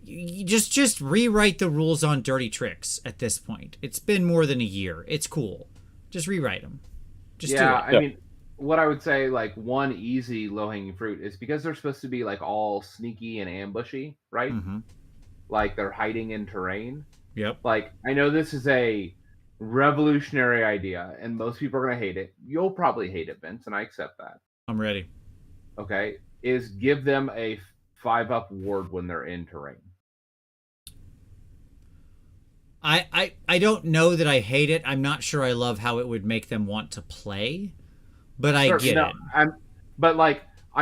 You just rewrite the rules on dirty tricks at this point. It's been more than a year. It's cool. Just rewrite them. Just do it. I mean, what I would say, like, one easy low-hanging fruit is because they're supposed to be like all sneaky and ambushy, right? Mm-hmm. Like they're hiding in terrain. Yep. Like, I know this is a revolutionary idea and most people are going to hate it. You'll probably hate it, Vince, and I accept that. I'm ready. Okay. Is give them a 5-up ward when they're in terrain. I don't know that I hate it. I'm not sure I love how it would make them want to play. But I get it. I'm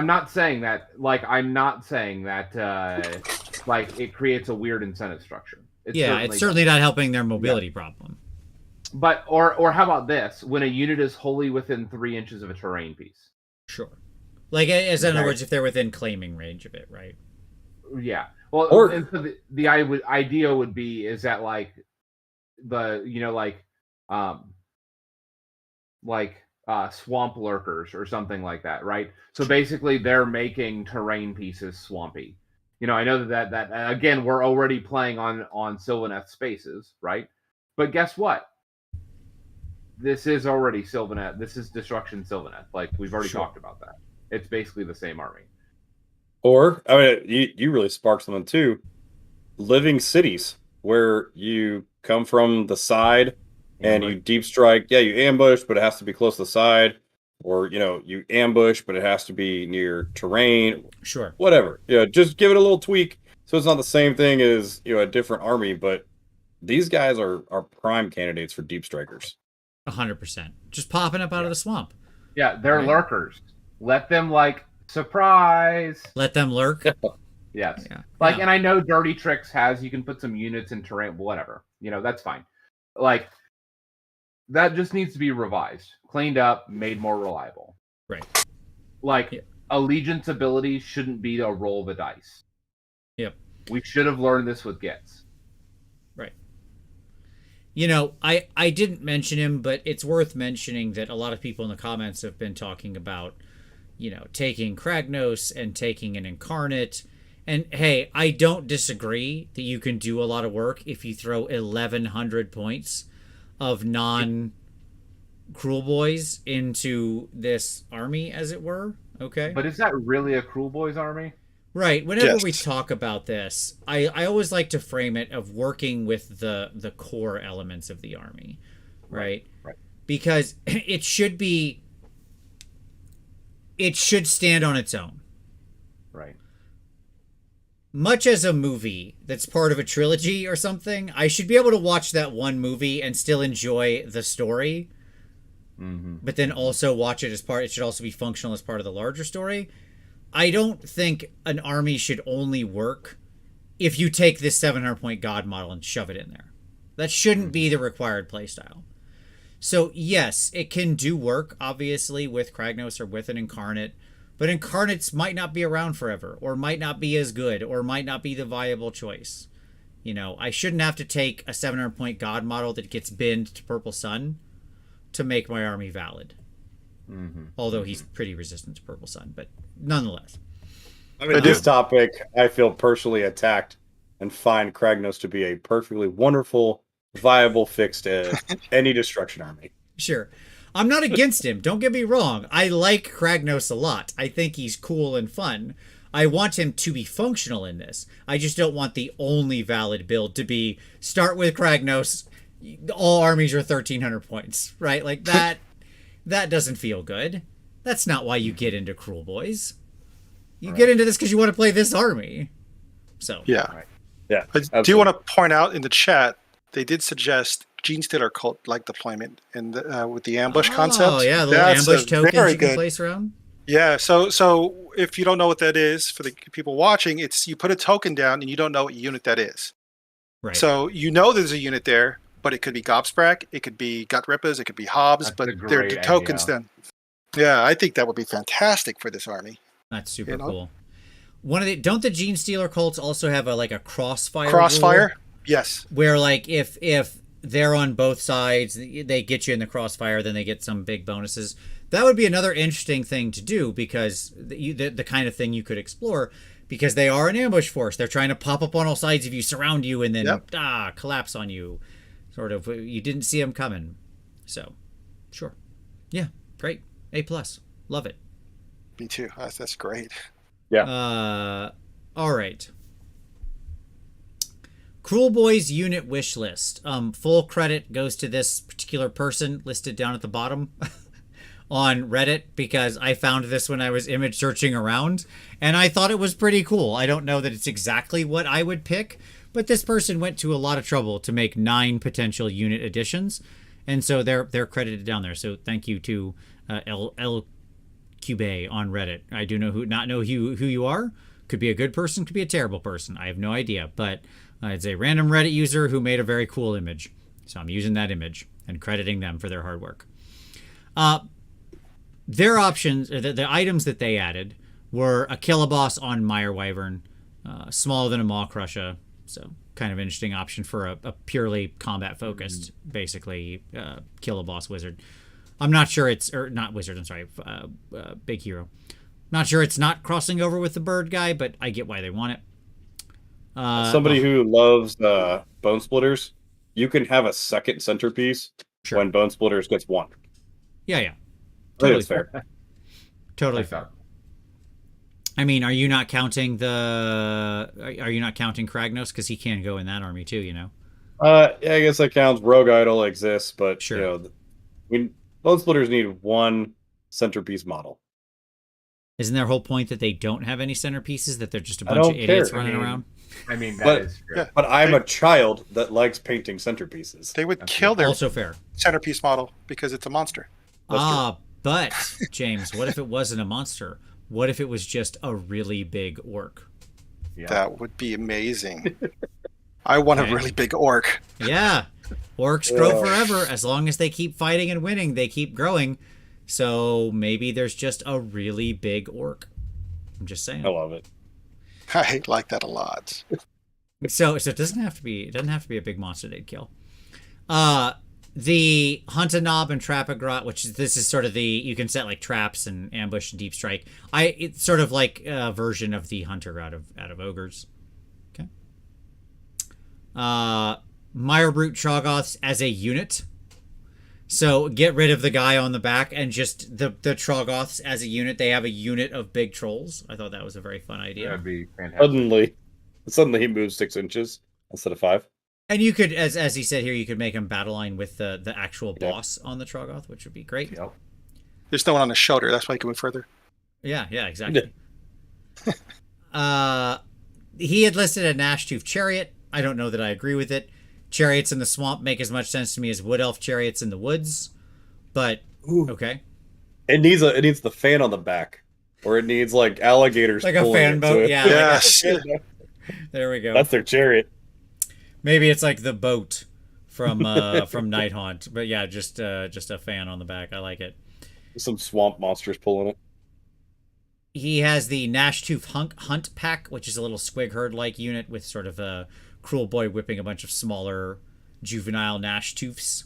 not saying that. Like, I'm not saying that. Like, it creates a weird incentive structure. It's certainly not helping their mobility problem. But or how about this? When a unit is wholly within 3 inches of a terrain piece. Sure. Like, as in other words, if they're within claiming range of it, right? Yeah. Well, and so the idea would be is that like swamp lurkers or something like that, right? So basically they're making terrain pieces swampy. I know that again, we're already playing on Sylvaneth spaces, right? But guess what? This is already Sylvaneth. This is Destruction Sylvaneth. Like, we've already talked about that. It's basically the same army. Or, I mean, you really sparked something too. Living cities where you come from the side and you deep strike. Yeah, you ambush, but it has to be close to the side. Or, you ambush, but it has to be near terrain. Sure. Whatever. Just give it a little tweak so it's not the same thing as, a different army. But these guys are prime candidates for deep strikers. 100%. Just popping up out of the swamp. Yeah, they're lurkers. Let them, surprise. Let them lurk. Yes. Yeah. And I know Dirty Tricks you can put some units in terrain, whatever. That's fine. That just needs to be revised, cleaned up, made more reliable. Right. Allegiance abilities shouldn't be a roll of the dice. Yep. We should have learned this with Gitz. Right. I didn't mention him, but it's worth mentioning that a lot of people in the comments have been talking about, taking Kragnos and taking an Incarnate. And hey, I don't disagree that you can do a lot of work if you throw 1,100 points of non-Kruleboyz into this army, as it were. Okay. But is that really a Kruleboyz army? Right. Whenever we talk about this, I always like to frame it of working with the core elements of the army, right? Right. Because it should stand on its own. Right. Much as a movie that's part of a trilogy or something, I should be able to watch that one movie and still enjoy the story. Mm-hmm. But then also watch it as part. It should also be functional as part of the larger story. I don't think an army should only work if you take this 700 point god model and shove it in there. That shouldn't be the required playstyle. So yes, it can do work, obviously, with Kragnos or with an Incarnate, but Incarnates might not be around forever, or might not be as good, or might not be the viable choice. You know, I shouldn't have to take a 700-point God model that gets binned to Purple Sun to make my army valid. Although he's pretty resistant to Purple Sun, but nonetheless. I mean, this topic, I feel personally attacked and find Kragnos to be a perfectly wonderful, viable fix to any destruction army. Sure. I'm not against him. Don't get me wrong. I like Kragnos a lot. I think he's cool and fun. I want him to be functional in this. I just don't want the only valid build to be start with Kragnos, all armies are 1,300 points, right? Like that. That doesn't feel good. That's not why you get into Kruleboyz. You get into this because you want to play this army. So yeah. Yeah. I do want to point out in the chat, they did suggest Genestealer cult-like deployment and with the ambush concept. Oh yeah, the little ambush tokens you can place around. Yeah, so if you don't know what that is, for the people watching, it's you put a token down and you don't know what unit that is. Right. So you know there's a unit there, but it could be Gobsprak, it could be Gut Rippers, it could be Hobbs, but they're the tokens then. Yeah, I think that would be fantastic for this army. That's super cool. Don't the Genestealer cults also have a crossfire? Crossfire? Rule? Yes. Where if they're on both sides, they get you in the crossfire, then they get some big bonuses. That would be another interesting thing to do because the kind of thing you could explore because they are an ambush force. They're trying to pop up on all sides of you, surround you, and then collapse on you. Sort of, you didn't see them coming. So, sure. Yeah, great. A+. Love it. Me too. That's great. Yeah. All right. Kruleboyz unit wish list. Full credit goes to this particular person listed down at the bottom on Reddit because I found this when I was image searching around and I thought it was pretty cool. I don't know that it's exactly what I would pick, but this person went to a lot of trouble to make 9 potential unit additions, and so they're credited down there. So thank you to L Cube on Reddit. I do not know who you are. Could be a good person, could be a terrible person. I have no idea, but it's a random Reddit user who made a very cool image. So I'm using that image and crediting them for their hard work. Their options, the items that they added were a Killaboss on Mire Wyvern, smaller than a Maw Crusher. So kind of interesting option for a purely combat focused, basically kill a boss wizard. I'm not sure not wizard. I'm sorry, big hero. Not sure it's not crossing over with the bird guy, but I get why they want it. Somebody who loves Bone Splitters, you can have a second centerpiece when Bone Splitters gets 1. Yeah. Totally fair. Totally fair. I mean, are you not counting Kragnos because he can go in that army too? You know. Yeah, I guess that counts. Rogue Idol exists, but sure. Bone Splitters need 1 centerpiece model. Isn't their whole point that they don't have any centerpieces? That they're just a bunch of idiots running around? I mean, that is true. But I'm a child that likes painting centerpieces. They would kill their also fair centerpiece model because it's a monster. But James, what if it wasn't a monster? What if it was just a really big orc? Yeah. That would be amazing. I want a really big orc. Yeah. Orcs grow forever. As long as they keep fighting and winning, they keep growing. So maybe there's just a really big orc. I'm just saying. I love it. I like that a lot. So it doesn't have to be a big monster they'd kill. The Hunt a Knob and Trap a Grot, this is sort of you can set like traps and ambush and deep strike. It's sort of like a version of the Hunter out of Ogres. Okay. Mirebrute Troggoths as a unit. So get rid of the guy on the back and just the Troggoths as a unit. They have a unit of big trolls. I thought that was a very fun idea. That'd be fantastic. Suddenly he moves 6 inches instead of 5. And you could, as he said here, you could make him battle line with the actual boss on the Troggoth, which would be great. Yep. There's no one on his shoulder. That's why he can move further. Yeah, exactly. He had listed a Gnashtooth Chariot. I don't know that I agree with it. Chariots in the swamp make as much sense to me as Wood Elf chariots in the woods, but okay. It needs the fan on the back, or it needs like alligators, like a fan boat. Yeah. Yes. There we go. That's their chariot. Maybe it's like the boat from Night Haunt. But yeah, just a fan on the back. I like it. Some swamp monsters pulling it. He has the Gnashtooth Hunt Pack, which is a little Squig Herd-like unit with sort of a Kruleboy whipping a bunch of smaller juvenile Gnashtooths.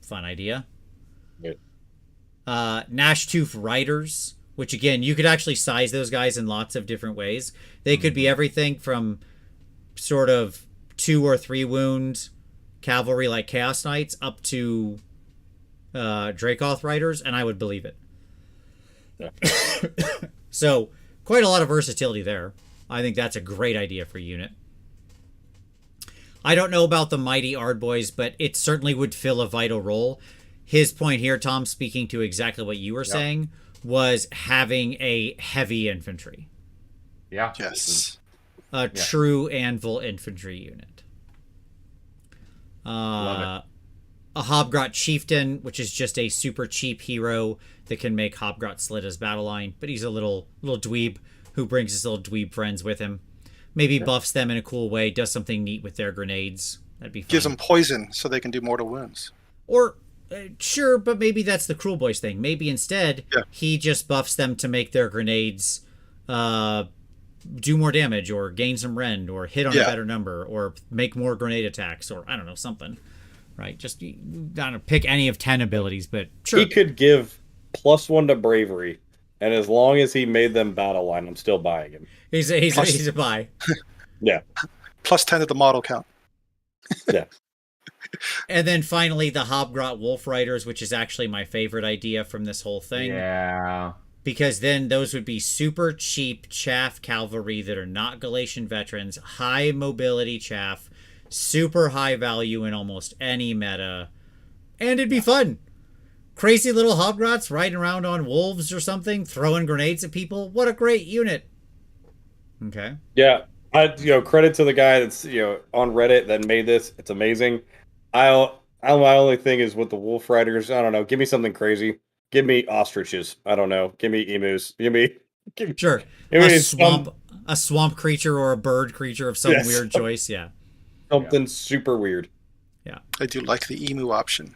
Fun idea. Good. Gnashtooth Riders, which again, you could actually size those guys in lots of different ways. They could be everything from sort of 2 or 3 wound cavalry like Chaos Knights up to Dracoth Riders, and I would believe it. Yeah. So, quite a lot of versatility there. I think that's a great idea for a unit. I don't know about the Mighty Ardboys, but it certainly would fill a vital role. His point here, Tom, speaking to exactly what you were saying, was having a heavy infantry. Yeah. Yes. A true anvil infantry unit. Love it. A Hobgrot Chieftain, which is just a super cheap hero that can make Hobgrot Slit as battle line, but he's a little dweeb who brings his little dweeb friends with him. Maybe buffs them in a cool way, does something neat with their grenades. That'd be fun. Gives them poison so they can do mortal wounds. Or, sure, but maybe that's the Kruleboyz thing. Maybe instead, he just buffs them to make their grenades do more damage, or gain some rend, or hit on a better number, or make more grenade attacks, or I don't know, something. Right? Just, I don't know, pick any of 10 abilities, but sure. He could give +1 to bravery, and as long as he made them battle line, I'm still buying him. He's a buy. Yeah. +10 to the model count. Yeah. And then finally, the Hobgrot Wolf Riders, which is actually my favorite idea from this whole thing. Yeah. Because then those would be super cheap chaff cavalry that are not Galatian veterans, high mobility chaff, super high value in almost any meta, and it'd be fun. Crazy little Hobgrots riding around on wolves or something, throwing grenades at people. What a great unit. Okay. Yeah. Credit to the guy that's, on Reddit that made this. It's amazing. My only thing is with the Wolf Riders, I don't know, give me something crazy. Give me ostriches. I don't know. Give me emus. Sure. A swamp creature or a bird creature of some weird choice. Yeah. Something super weird. Yeah. I do like the emu option.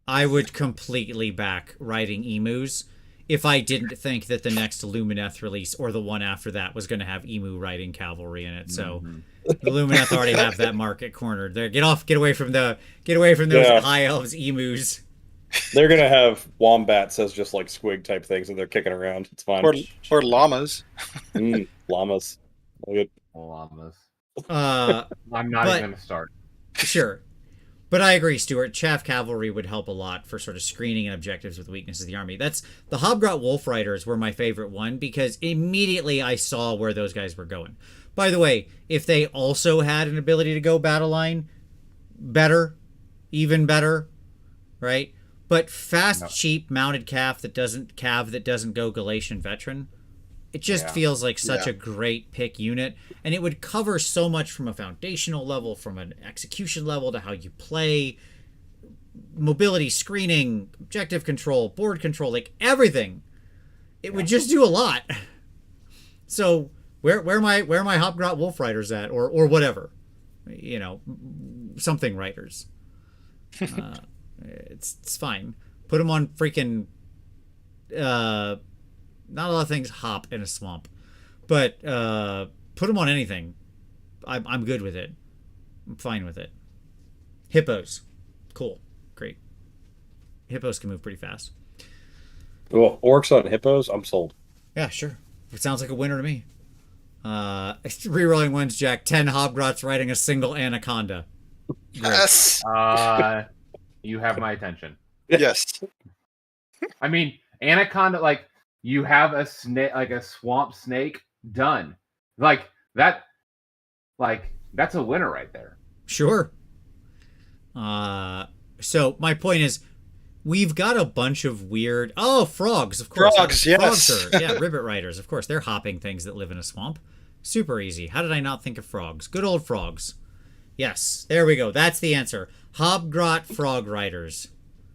I would completely back riding emus if I didn't think that the next Lumineth release or the one after that was going to have emu riding cavalry in it. So the Lumineth already have that market cornered. There, get away from those high elves emus. They're gonna have wombats as just like squig type things, and they're kicking around. It's fine. Or llamas. Llamas. Llamas. I'm not even going to start. Sure. But I agree, Stuart. Chaff Cavalry would help a lot for sort of screening and objectives with weaknesses of the army. That's the Hobgrot Wolf Riders were my favorite one because immediately I saw where those guys were going. By the way, if they also had an ability to go battle line, even better, right? But fast, cheap mounted calf that doesn't go Galatian veteran. It just feels like such a great pick unit, and it would cover so much from a foundational level, from an execution level to how you play, mobility, screening, objective control, board control, like everything. It would just do a lot. So where my Hobgrot Wolf Riders at, or whatever, something Riders. It's fine. Put them on freaking. Not a lot of things hop in a swamp, but put them on anything. I'm good with it. I'm fine with it. Hippos, cool, great. Hippos can move pretty fast. Well, orcs on hippos, I'm sold. Yeah, sure. It sounds like a winner to me. Rerolling ones, Jack. 10 Hobgrots riding a single anaconda. Yes. You have my attention. Yes. I mean, anaconda, like. You have a snake, like a swamp snake, done. Like that, that's a winner right there. Sure. So my point is, we've got a bunch of weird. Oh, frogs, of course. Frogs, yes. Frogs ribbit riders, of course. They're hopping things that live in a swamp. Super easy. How did I not think of frogs? Good old frogs. Yes, there we go. That's the answer. Hobgrot frog riders.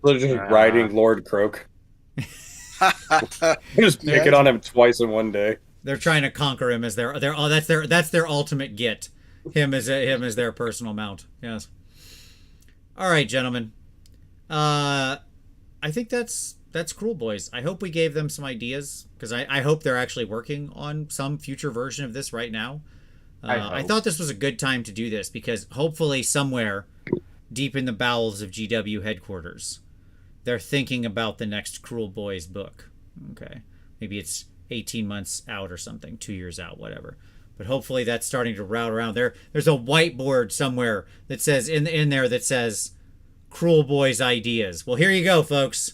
They're just riding Lord Croak. Just pick it on him twice in one day. They're trying to conquer him as that's their ultimate get. Him as their personal mount. Yes. All right, gentlemen. I think that's Kruleboyz. I hope we gave them some ideas, because I hope they're actually working on some future version of this right now. I thought this was a good time to do this, because hopefully somewhere deep in the bowels of GW headquarters, they're thinking about the next Kruleboyz book. Okay. Maybe it's 18 months out or something, 2 years out, whatever. But hopefully that's starting to route around. There's a whiteboard somewhere that says in there that says Kruleboyz ideas. Well, here you go, folks.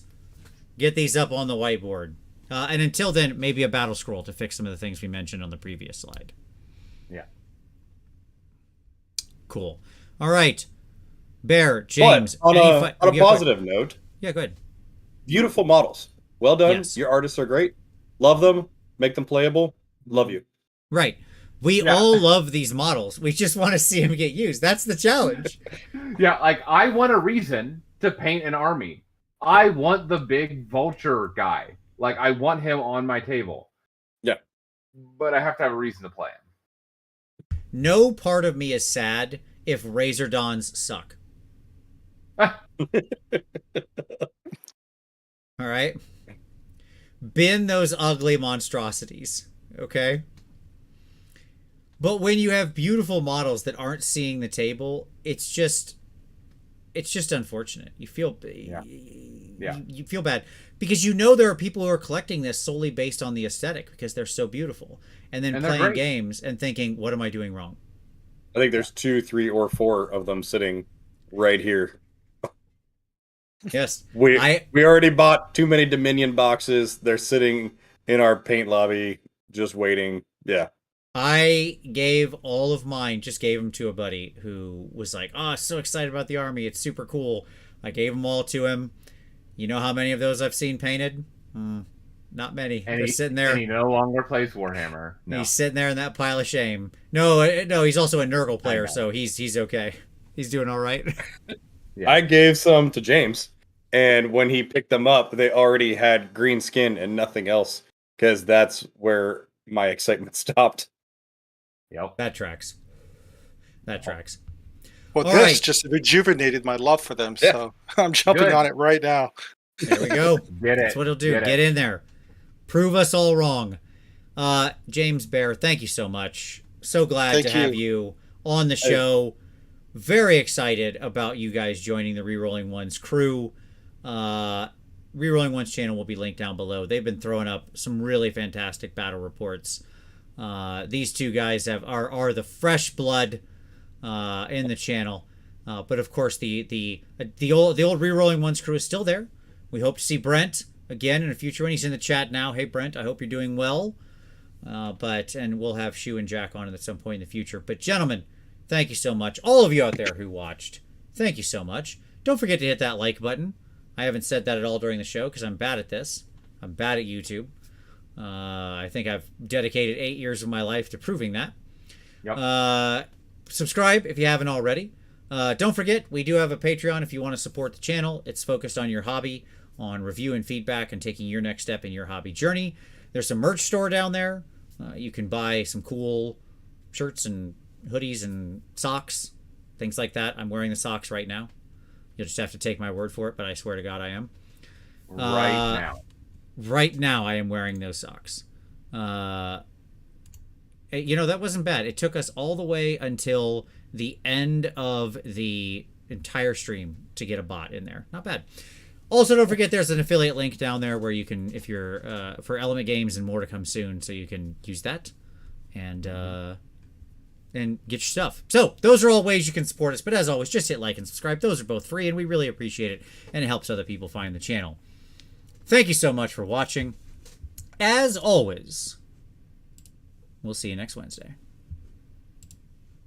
Get these up on the whiteboard. And until then, maybe a battle scroll to fix some of the things we mentioned on the previous slide. Yeah. Cool. All right. Bear, James. But on a positive note. Yeah, go ahead. Beautiful models. Well done. Yes. Your artists are great. Love them. Make them playable. Love you. Right. We all love these models. We just want to see them get used. That's the challenge. Yeah, like, I want a reason to paint an army. I want the big vulture guy. Like, I want him on my table. Yeah. But I have to have a reason to play him. No part of me is sad if Razor Dawns suck. All right? Bin those ugly monstrosities. Okay? But when you have beautiful models that aren't seeing the table, it's just unfortunate. You feel you feel bad, because you know there are people who are collecting this solely based on the aesthetic, because they're so beautiful, and then playing games and thinking, what am I doing wrong? I think there's 2, 3, or 4 of them sitting right here. Yes. We already bought too many Dominion boxes. They're sitting in our paint lobby just waiting. Yeah. I gave all of mine, just gave them to a buddy who was like, oh, so excited about the army. It's super cool. I gave them all to him. You know how many of those I've seen painted? Not many. They're sitting there. And he no longer plays Warhammer. No. He's sitting there in that pile of shame. No, he's also a Nurgle player, so he's okay. He's doing all right. Yeah. I gave some to James, and when he picked them up, they already had green skin and nothing else, because that's where my excitement stopped. Yep. That tracks. Well, this just rejuvenated my love for them, so I'm jumping on it right now. There we go. Get it. That's what it'll do. Get in there. Prove us all wrong. James Bear, thank you so much. So glad to have you on the show. Very excited about you guys joining the Rerolling Ones crew. Rerolling Ones channel will be linked down below. They've been throwing up some really fantastic battle reports. These two guys are the fresh blood in the channel, but of course the old Rerolling Ones crew is still there. We hope to see Brent again in a future one. He's in the chat now. Hey Brent, I hope you're doing well. And we'll have Shu and Jack on at some point in the future. But gentlemen, thank you so much. All of you out there who watched, thank you so much. Don't forget to hit that like button. I haven't said that at all during the show because I'm bad at this. I'm bad at YouTube. I think I've dedicated 8 years of my life to proving that. Yep. Subscribe if you haven't already. Don't forget, we do have a Patreon if you want to support the channel. It's focused on your hobby, on review and feedback, and taking your next step in your hobby journey. There's a merch store down there. You can buy some cool shirts and hoodies and socks, things like that. I'm wearing the socks right now. You'll just have to take my word for it, but I swear to God I am. Right now I am wearing those socks. That wasn't bad. It took us all the way until the end of the entire stream to get a bot in there. Not bad. Also, don't forget there's an affiliate link down there where you can, if you're for Element Games and more to come soon, so you can use that and get your stuff. So those are all ways you can support us. But as always, just hit like and subscribe. Those are both free, and we really appreciate it, and it helps other people find the channel. Thank you so much for watching. As always, we'll see you next Wednesday.